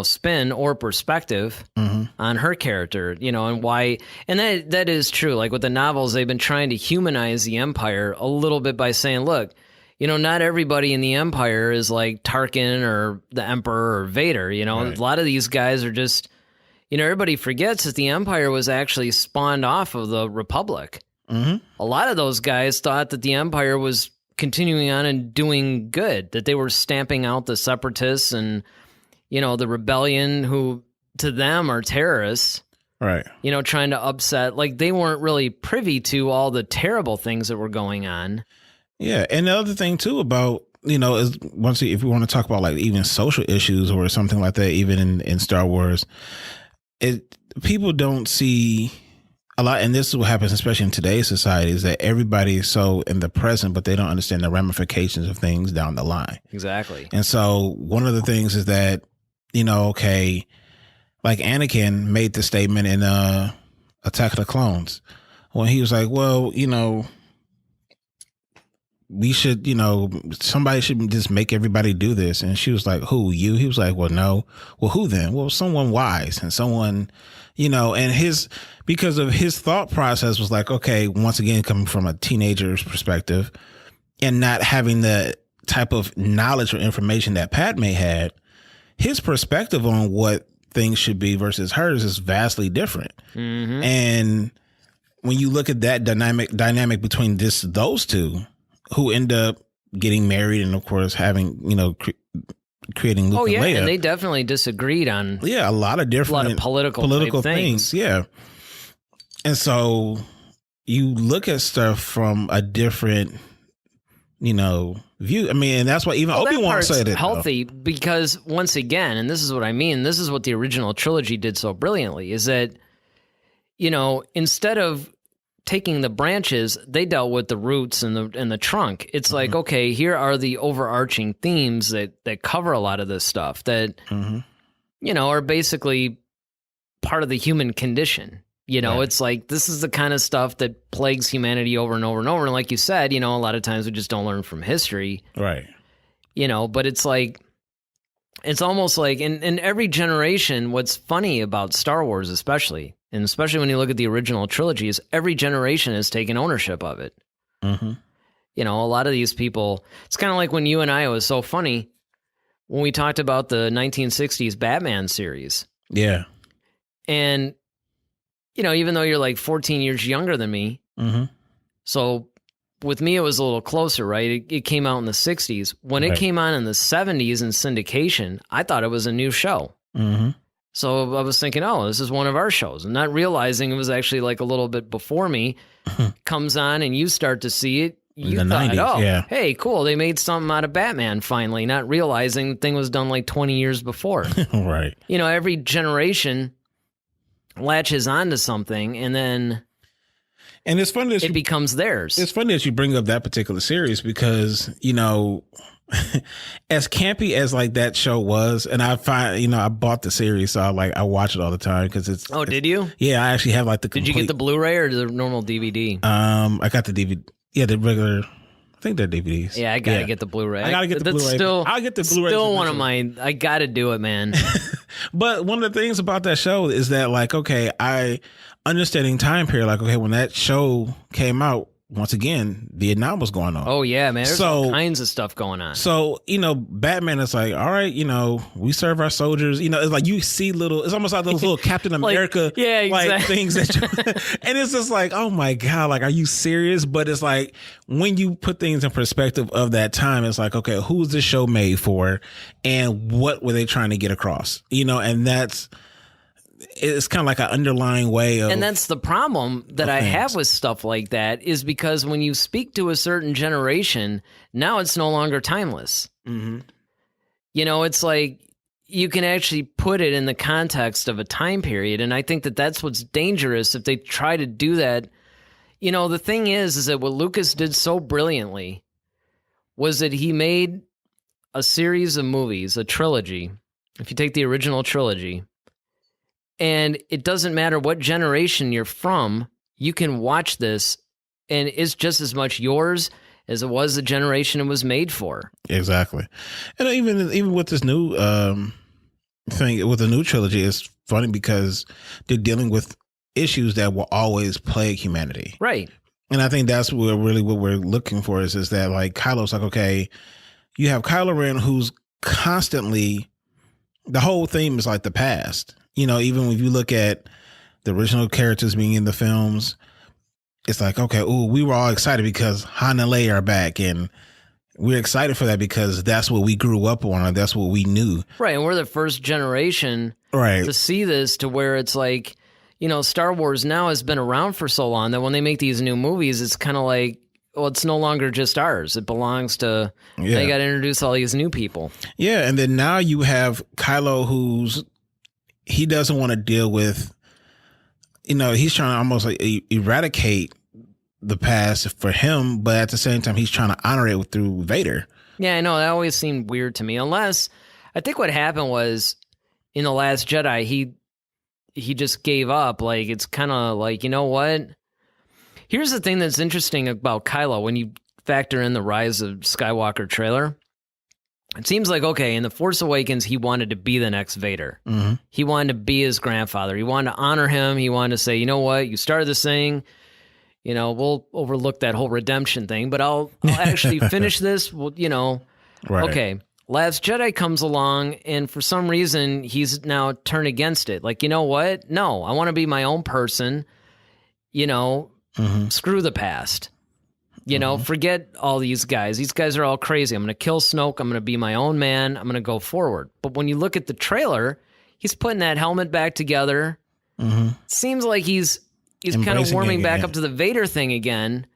spin or perspective on her character, and why. And that is true. Like with the novels, they've been trying to humanize the Empire a little bit by saying, look, not everybody in the Empire is like Tarkin or the Emperor or Vader. Right. A lot of these guys are just, everybody forgets that the Empire was actually spawned off of the Republic. A lot of those guys thought that the Empire was continuing on and doing good, that they were stamping out the separatists and, the rebellion, who to them are terrorists. Right. Trying to upset, like they weren't really privy to all the terrible things that were going on. Yeah. And the other thing too about, is if we want to talk about like even social issues or something like that, even in Star Wars, people don't see a lot. And this is what happens, especially in today's society, is that everybody is so in the present, but they don't understand the ramifications of things down the line. Exactly. And so one of the things is that, like Anakin made the statement in Attack of the Clones when he was like, well, we should, somebody should just make everybody do this. And she was like, who, you? He was like, well, no. Well, who then? Well, someone wise and someone, and because of his thought process was like, okay, once again, coming from a teenager's perspective and not having the type of knowledge or information that Padme had, his perspective on what things should be versus hers is vastly different. Mm-hmm. And when you look at that dynamic between those two, who end up getting married and of course having, creating Luke and Leia. And they definitely disagreed on a lot of political things. Yeah. And so you look at stuff from a different, view. I mean, and that's why even Obi-Wan said it. Healthy because once again, and this is what I mean, this is what the original trilogy did so brilliantly, is that, instead of taking the branches, they dealt with the roots and the trunk. It's like, okay, here are the overarching themes that cover a lot of this stuff that, are basically part of the human condition. Right. It's like, this is the kind of stuff that plagues humanity over and over and over. And like you said, a lot of times we just don't learn from history. Right. But it's like, it's almost like in every generation, what's funny about Star Wars especially, and especially when you look at the original trilogy, is every generation has taken ownership of it. Mm-hmm. A lot of these people, it's kind of like when you and I, it was so funny when we talked about the 1960s Batman series. Yeah. And, even though you're like 14 years younger than me, so with me, it was a little closer, right? It came out in the 60s. When it came on in the 70s in syndication, I thought it was a new show. Mm-hmm. So I was thinking, oh, this is one of our shows. And not realizing it was actually like a little bit before me. Comes on and you start to see it. You in the thought, 90s, hey, cool. They made something out of Batman finally. Not realizing the thing was done like 20 years before. Right. Every generation latches onto something and then... And it's funny that it becomes theirs. It's funny that you bring up that particular series because, as campy as like that show was, and I find, I bought the series, so I watch it all the time because it's. Oh, did you? Yeah, I actually have like the. Did you get the Blu-ray or the normal DVD? I got the DVD. Yeah, the regular. I think they're DVDs. Yeah, I gotta get the Blu-ray. I gotta get the Blu-ray. I'll get the Blu-ray. Still one of my. I gotta do it, man. But one of the things about that show is that, like, okay, understanding time period, like, okay, when that show came out, once again, Vietnam was going on. Oh, yeah, man. There's all kinds of stuff going on. So, Batman is like, all right, we serve our soldiers. It's like you see it's almost like those little Captain America like things that and it's just like, oh my God, like, are you serious? But it's like, when you put things in perspective of that time, it's like, okay, who's this show made for? And what were they trying to get across? And it's kind of like an underlying way of... And that's the problem that I have with stuff like that, is because when you speak to a certain generation, now it's no longer timeless. Mm-hmm. It's like you can actually put it in the context of a time period, and I think that that's what's dangerous if they try to do that. The thing is that what Lucas did so brilliantly was that he made a series of movies, a trilogy. If you take the original trilogy... And it doesn't matter what generation you're from, you can watch this, and it's just as much yours as it was the generation it was made for. Exactly. And even with this new thing, with the new trilogy, it's funny because they're dealing with issues that will always plague humanity. Right. And I think that's what we're looking for is that, like, Kylo's like, okay, you have Kylo Ren who's constantly, the whole theme is like the past. Even if you look at the original characters being in the films, it's like, okay, ooh, we were all excited because Han and Leia are back, and we're excited for that because that's what we grew up on, and that's what we knew. Right, and we're the first generation to see this, to where it's like, Star Wars now has been around for so long that when they make these new movies, it's kind of like, well, it's no longer just ours. It belongs to, they got to introduce all these new people. Yeah, and then now you have Kylo he doesn't want to deal with, he's trying to almost like eradicate the past for him, but at the same time, he's trying to honor it through Vader. Yeah, I know. That always seemed weird to me. Unless, I think what happened was, in The Last Jedi, he just gave up. Like, it's kind of like, you know what? Here's the thing that's interesting about Kylo when you factor in the Rise of Skywalker trailer. It seems like, okay, in The Force Awakens, he wanted to be the next Vader. Mm-hmm. He wanted to be his grandfather. He wanted to honor him. He wanted to say, you know what? You started this thing. We'll overlook that whole redemption thing, but I'll actually finish this. Well, Right. Okay. Last Jedi comes along, and for some reason, he's now turned against it. Like, you know what? No, I want to be my own person. Screw the past. Forget all these guys. These guys are all crazy. I'm going to kill Snoke. I'm going to be my own man. I'm going to go forward. But when you look at the trailer, he's putting that helmet back together. Mm-hmm. Seems like he's kind of warming back up to the Vader thing again.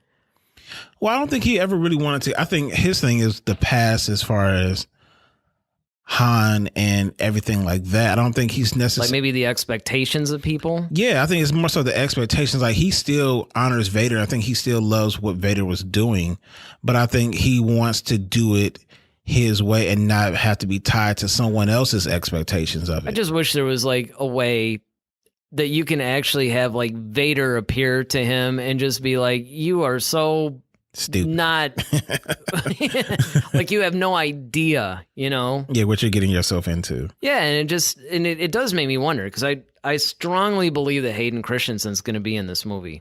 Well, I don't think he ever really wanted to. I think his thing is the past as far as Han and everything like that. I don't think he's necessarily... Like maybe the expectations of people? Yeah, I think it's more so the expectations. Like, he still honors Vader. I think he still loves what Vader was doing. But I think he wants to do it his way and not have to be tied to someone else's expectations of it. I just wish there was like a way that you can actually have like Vader appear to him and just be like, you are so... stupid. Not like you have no idea, Yeah, what you're getting yourself into. Yeah, and it does make me wonder, because I strongly believe that Hayden Christensen's going to be in this movie.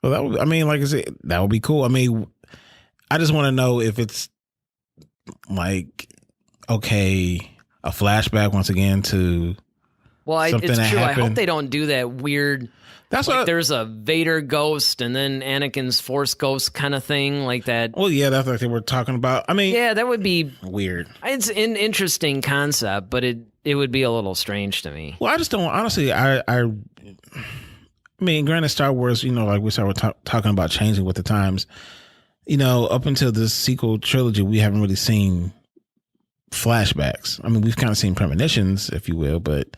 Well, like I said, that would be cool. I mean, I just want to know if it's like, okay, a flashback once again to something it's that true. happened. I hope they don't do that weird. That's like there's a Vader ghost and then Anakin's Force ghost kind of thing like that. Well, yeah, that's what they were talking about. I mean, yeah, that would be weird. It's an interesting concept, but it would be a little strange to me. Well, I just don't, honestly, I mean, granted, Star Wars, like we started talking about changing with the times, up until this sequel trilogy, we haven't really seen flashbacks. I mean, we've kind of seen premonitions, if you will, but...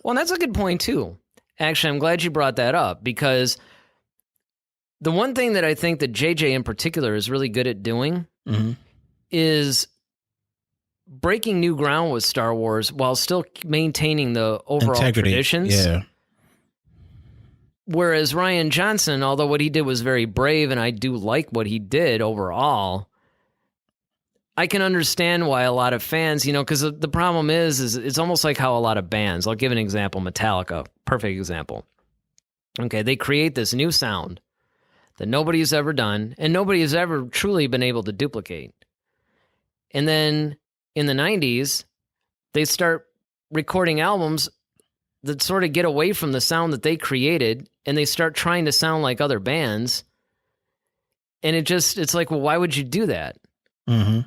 Well, that's a good point, too. Actually, I'm glad you brought that up, because the one thing that I think that JJ in particular is really good at doing is breaking new ground with Star Wars while still maintaining the overall integrity. Traditions. Yeah. Whereas Rian Johnson, although what he did was very brave, and I do like what he did overall, I can understand why a lot of fans, because the problem is it's almost like how a lot of bands, I'll give an example, Metallica, perfect example. Okay, they create this new sound that nobody's ever done, and nobody has ever truly been able to duplicate. And then in the 90s, they start recording albums that sort of get away from the sound that they created, and they start trying to sound like other bands. And it's like, well, why would you do that? Mm-hmm.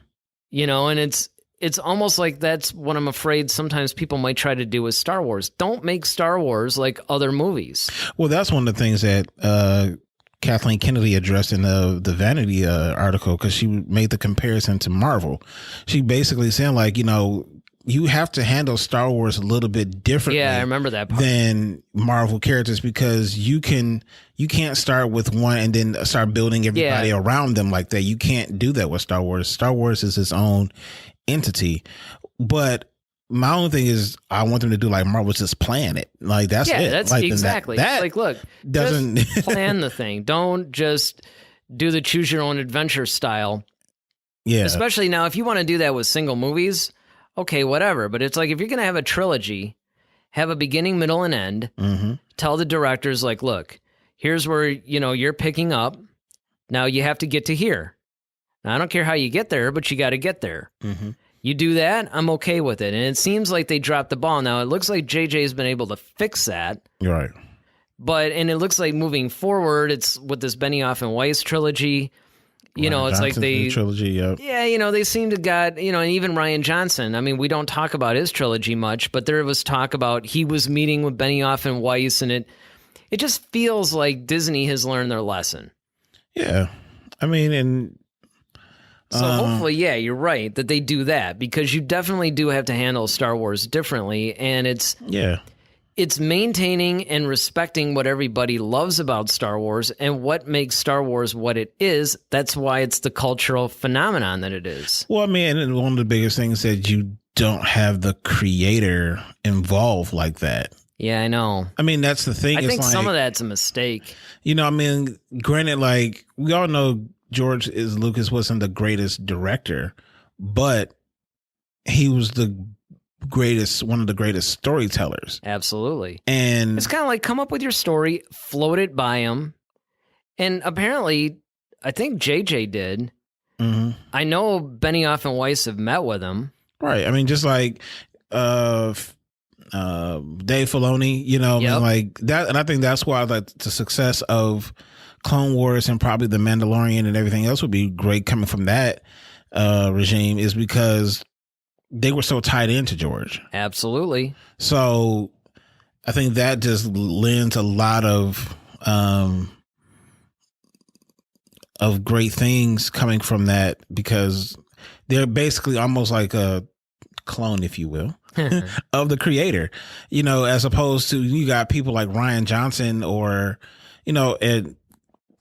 And it's almost like that's what I'm afraid sometimes people might try to do with Star Wars. Don't make Star Wars like other movies. Well, that's one of the things that Kathleen Kennedy addressed in the Vanity article, because she made the comparison to Marvel. She basically said, like, you have to handle Star Wars a little bit differently. Yeah, I remember that part. Than Marvel characters, because you can't start with one and then start building everybody around them like that. You can't do that with Star Wars. Star Wars is its own entity. But my only thing is, I want them to do like Marvel, just plan it. Like, that's it. That's like, exactly. That like, look, doesn't just plan the thing. Don't just do the choose your own adventure style. Yeah. Especially now, if you want to do that with single movies, okay, whatever. But it's like, if you're going to have a trilogy, have a beginning, middle, and end. Mm-hmm. Tell the directors, like, look, here's where, you're picking up. Now you have to get to here. Now, I don't care how you get there, but you got to get there. Mm-hmm. You do that, I'm okay with it. And it seems like they dropped the ball. Now, it looks like JJ's been able to fix that. Right. And it looks like moving forward, it's with this Benioff and Weiss trilogy. You know, it's like they trilogy, yeah, you know, they seem to got, you know, and even Rian Johnson. I mean, we don't talk about his trilogy much, but there was talk about he was meeting with Benioff and Weiss, and it just feels like Disney has learned their lesson. Yeah, I mean, and so hopefully, yeah, you're right that they do that, because you definitely do have to handle Star Wars differently, and it's maintaining and respecting what everybody loves about Star Wars and what makes Star Wars what it is. That's why it's the cultural phenomenon that it is. Well, I mean, and one of the biggest things that you don't have the creator involved like that. Yeah, I know. I mean, that's the thing. I think some of that's a mistake. You know, I mean, granted, like, we all know George Lucas wasn't the greatest director, but he was one of the greatest storytellers. Absolutely. And it's kind of like, come up with your story, float it by him. And apparently, I think JJ did. Mm-hmm. I know Benioff and Weiss have met with him. Right. I mean, just like Dave Filoni, you know, Yep. I mean, like that. And I think that's why like the success of Clone Wars and probably The Mandalorian and everything else would be great coming from that regime, is because they were so tied into George. Absolutely. So I think that just lends a lot of great things coming from that, because they're basically almost like a clone, if you will, of the creator, you know, as opposed to you got people like Rian Johnson or, you know,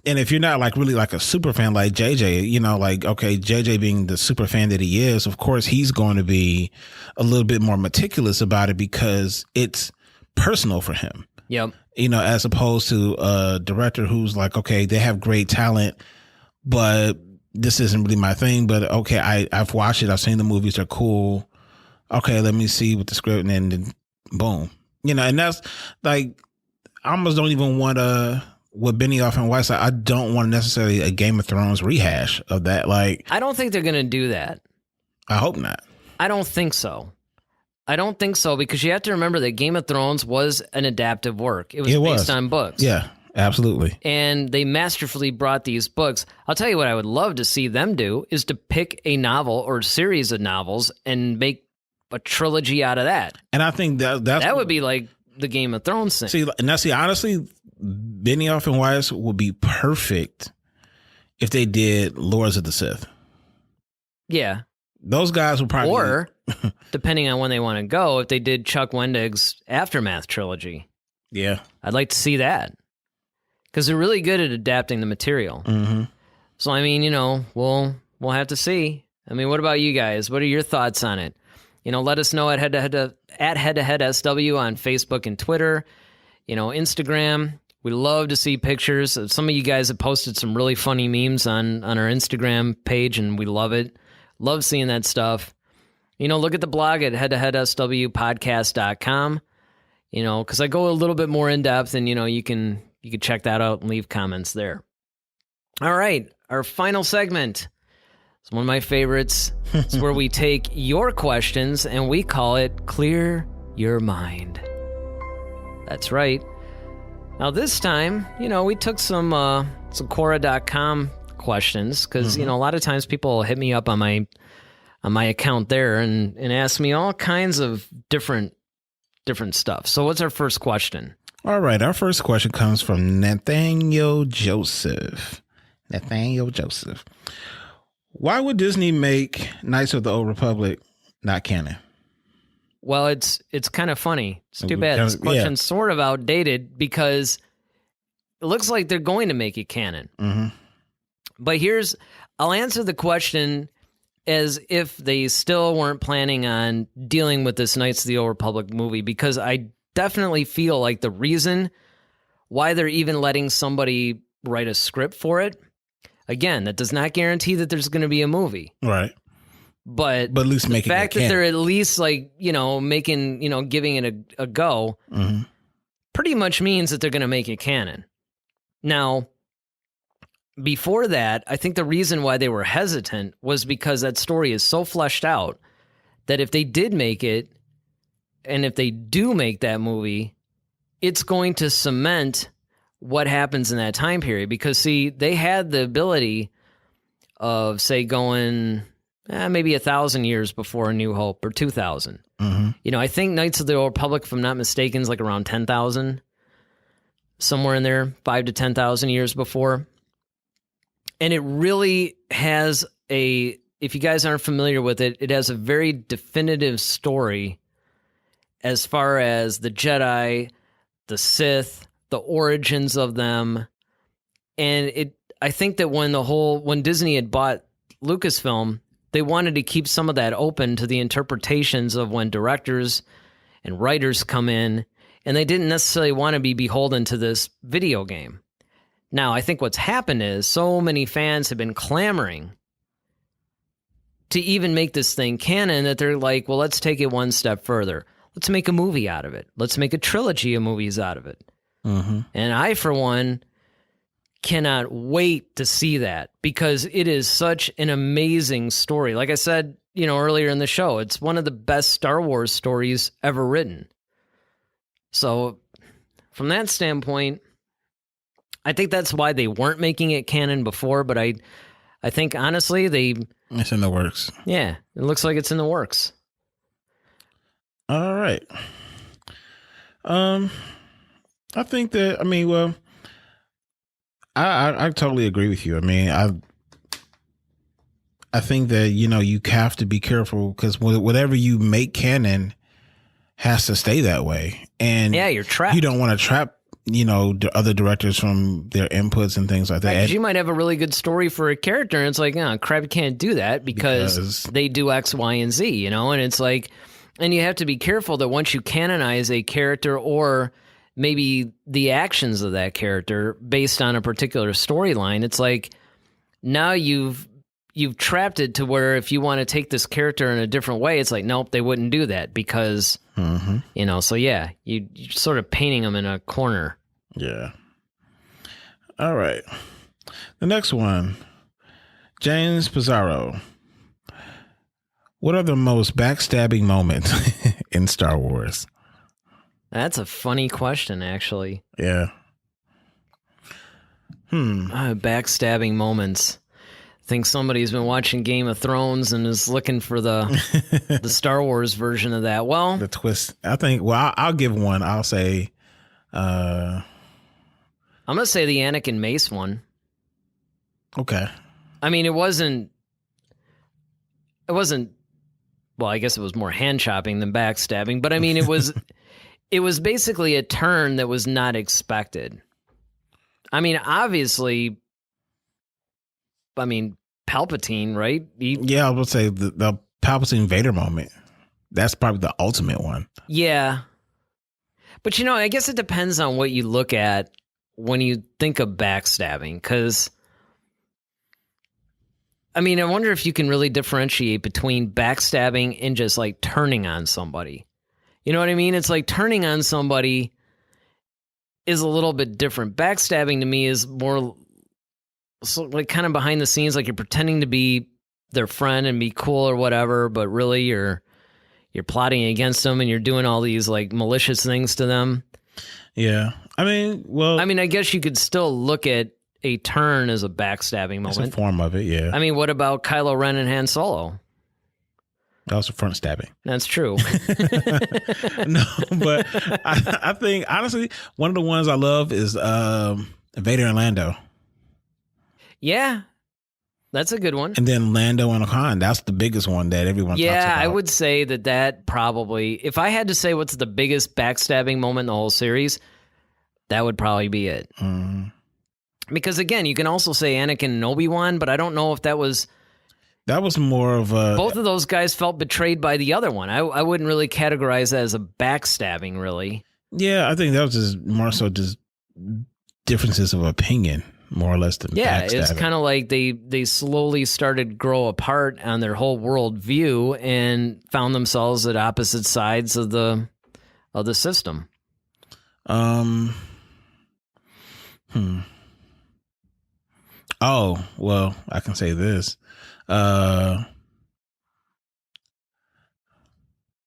and if you're not like really like a super fan like JJ, you know, like, okay, JJ being the super fan that he is, of course, he's going to be a little bit more meticulous about it because it's personal for him. Yep. You know, as opposed to a director who's like, okay, they have great talent, but this isn't really my thing. But okay, I've watched it. I've seen the movies. They're cool. Okay, let me see what the script, and then boom. You know, and that's like, I almost don't even want to, with Benioff and Weiss, I don't want necessarily a Game of Thrones rehash of that. Like, I don't think they're going to do that. I hope not. I don't think so. Because you have to remember that Game of Thrones was an adaptive work. It was based on books. Yeah, absolutely. And they masterfully brought these books. I'll tell you what I would love to see them do is to pick a novel or a series of novels and make a trilogy out of that. And I think that would be like the Game of Thrones thing. See, honestly, Benioff and Weiss would be perfect if they did Lords of the Sith. Yeah. Those guys would probably... Or, depending on when they want to go, if they did Chuck Wendig's Aftermath trilogy. Yeah. I'd like to see that. Because they're really good at adapting the material. Mm-hmm. So, I mean, you know, we'll have to see. I mean, what about you guys? What are your thoughts on it? You know, let us know at Head to Head SW on Facebook and Twitter. You know, Instagram. We love to see pictures. Some of you guys have posted some really funny memes on our Instagram page, and we love it. Love seeing that stuff. You know, look at the blog at headtoheadswpodcast.com. You know, because I go a little bit more in depth, and you know, you can check that out and leave comments there. All right, our final segment. It's one of my favorites. It's where we take your questions and we call it Clear Your Mind. That's right. Now this time, you know, we took some Quora.com questions because, you know, a lot of times people hit me up on my account there and ask me all kinds of different stuff. So what's our first question? All right. Our first question comes from Nathaniel Joseph. Why would Disney make Knights of the Old Republic not canon? Well, it's kind of funny. It's too bad. This question's sort of outdated because it looks like they're going to make it canon. Mm-hmm. But I'll answer the question as if they still weren't planning on dealing with this Knights of the Old Republic movie, because I definitely feel like the reason why they're even letting somebody write a script for it, again, that does not guarantee that there's going to be a movie. Right. But at least the making fact that they're at least like, you know, making, you know, giving it a go pretty much means that they're going to make it canon. Now, before that, I think the reason why they were hesitant was because that story is so fleshed out that if they did make it, and if they do make that movie, it's going to cement what happens in that time period. Because, see, they had the ability of, say, going maybe 1,000 years before A New Hope, or 2,000. You know, I think Knights of the Old Republic, if I'm not mistaken, is like around 10,000, somewhere in there, 5 to 10,000 years before. And it really has if you guys aren't familiar with it, it has a very definitive story as far as the Jedi, the Sith, the origins of them. And I think that when Disney had bought Lucasfilm, they wanted to keep some of that open to the interpretations of when directors and writers come in, and they didn't necessarily want to be beholden to this video game. Now, I think what's happened is so many fans have been clamoring to even make this thing canon that they're like, well, let's take it one step further. Let's make a movie out of it. Let's make a trilogy of movies out of it. And I, for one, cannot wait to see that, because it is such an amazing story. Like I said, earlier in the show, it's one of the best Star Wars stories ever written. So from that standpoint, I think that's why they weren't making it canon before, but I think, honestly, it's in the works. Yeah, it looks like it's in the works. All right. I think that, I totally agree with you. I think that, you have to be careful, because whatever you make canon has to stay that way. And yeah, you're trapped. You don't want to trap, the other directors from their inputs and things like that. Right, you might have a really good story for a character, and it's like, crap, you can't do that because they do X, Y, and Z, and it's like, and you have to be careful that once you canonize a character, or maybe the actions of that character based on a particular storyline, it's like, now you've trapped it to where if you want to take this character in a different way, it's like, nope, they wouldn't do that because, so yeah, you're sort of painting them in a corner. Yeah. All right. The next one, James Pizarro. What are the most backstabbing moments in Star Wars? That's a funny question, actually. Yeah. Backstabbing moments. I think somebody's been watching Game of Thrones and is looking for the Star Wars version of that. Well, the twist. I think. Well, I'll give one. I'll say. I'm gonna say the Anakin Mace one. Okay. It wasn't. Well, I guess it was more hand chopping than backstabbing, but it was. It was basically a turn that was not expected. Obviously. Palpatine, right? Yeah, I would say the Palpatine Vader moment. That's probably the ultimate one. Yeah. But, I guess it depends on what you look at when you think of backstabbing. Because, I wonder if you can really differentiate between backstabbing and just, like, turning on somebody. You know what I mean? It's like turning on somebody is a little bit different. Backstabbing to me is more... So, like, kind of behind the scenes, like you're pretending to be their friend and be cool or whatever, but really you're plotting against them and you're doing all these like malicious things to them. Yeah, I guess you could still look at a turn as a backstabbing moment. It's a form of it, yeah. What about Kylo Ren and Han Solo? That was a front stabbing. That's true. No, but I think honestly, one of the ones I love is Vader and Lando. Yeah, that's a good one. And then Lando and Han, that's the biggest one that everyone talks about. Yeah, I would say that probably, if I had to say what's the biggest backstabbing moment in the whole series, that would probably be it. Because again, you can also say Anakin and Obi-Wan, but I don't know if that was more of a... Both of those guys felt betrayed by the other one. I wouldn't really categorize that as a backstabbing, really. Yeah, I think that was just more so just differences of opinion. More or less than backstabbing. It's kind of like they slowly started to grow apart on their whole world view and found themselves at opposite sides of the system. Oh, well, I can say this. Tarkin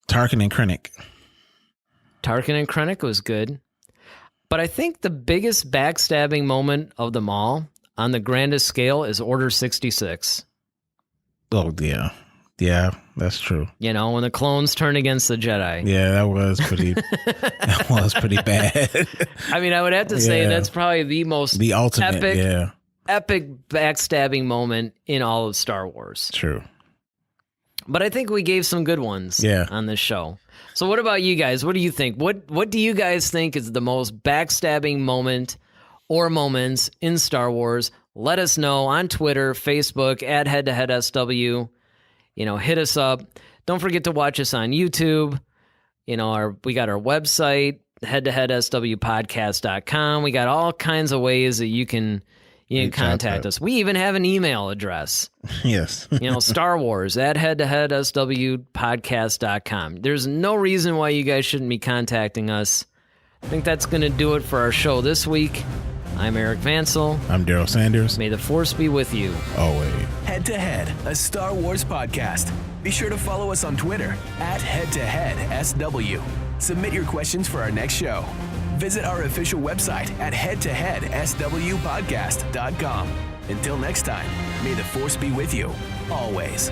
and Krennic was good. But I think the biggest backstabbing moment of them all on the grandest scale is Order 66. Oh, yeah. Yeah, that's true. You know, when the clones turn against the Jedi. Yeah, that was pretty bad. I mean, I would have to say that's probably the ultimate, epic backstabbing moment in all of Star Wars. True. But I think we gave some good ones on this show. So what about you guys? What do you think? What do you guys think is the most backstabbing moment or moments in Star Wars? Let us know on Twitter, Facebook, at HeadToHeadSW. You know, hit us up. Don't forget to watch us on YouTube. You know, we got our website, headtoheadswpodcast.com. We got all kinds of ways that you can contact us. We even have an email address. Yes. You know, Star Wars at headtoheadswpodcast.com. There's no reason why you guys shouldn't be contacting us. I think that's going to do it for our show this week. I'm Eric Vancil. I'm Daryl Sanders. May the Force be with you. Always. Head to Head, a Star Wars podcast. Be sure to follow us on Twitter at HeadToHeadSW. Submit your questions for our next show. Visit our official website at headtoheadswpodcast.com. Until next time, may the Force be with you, always.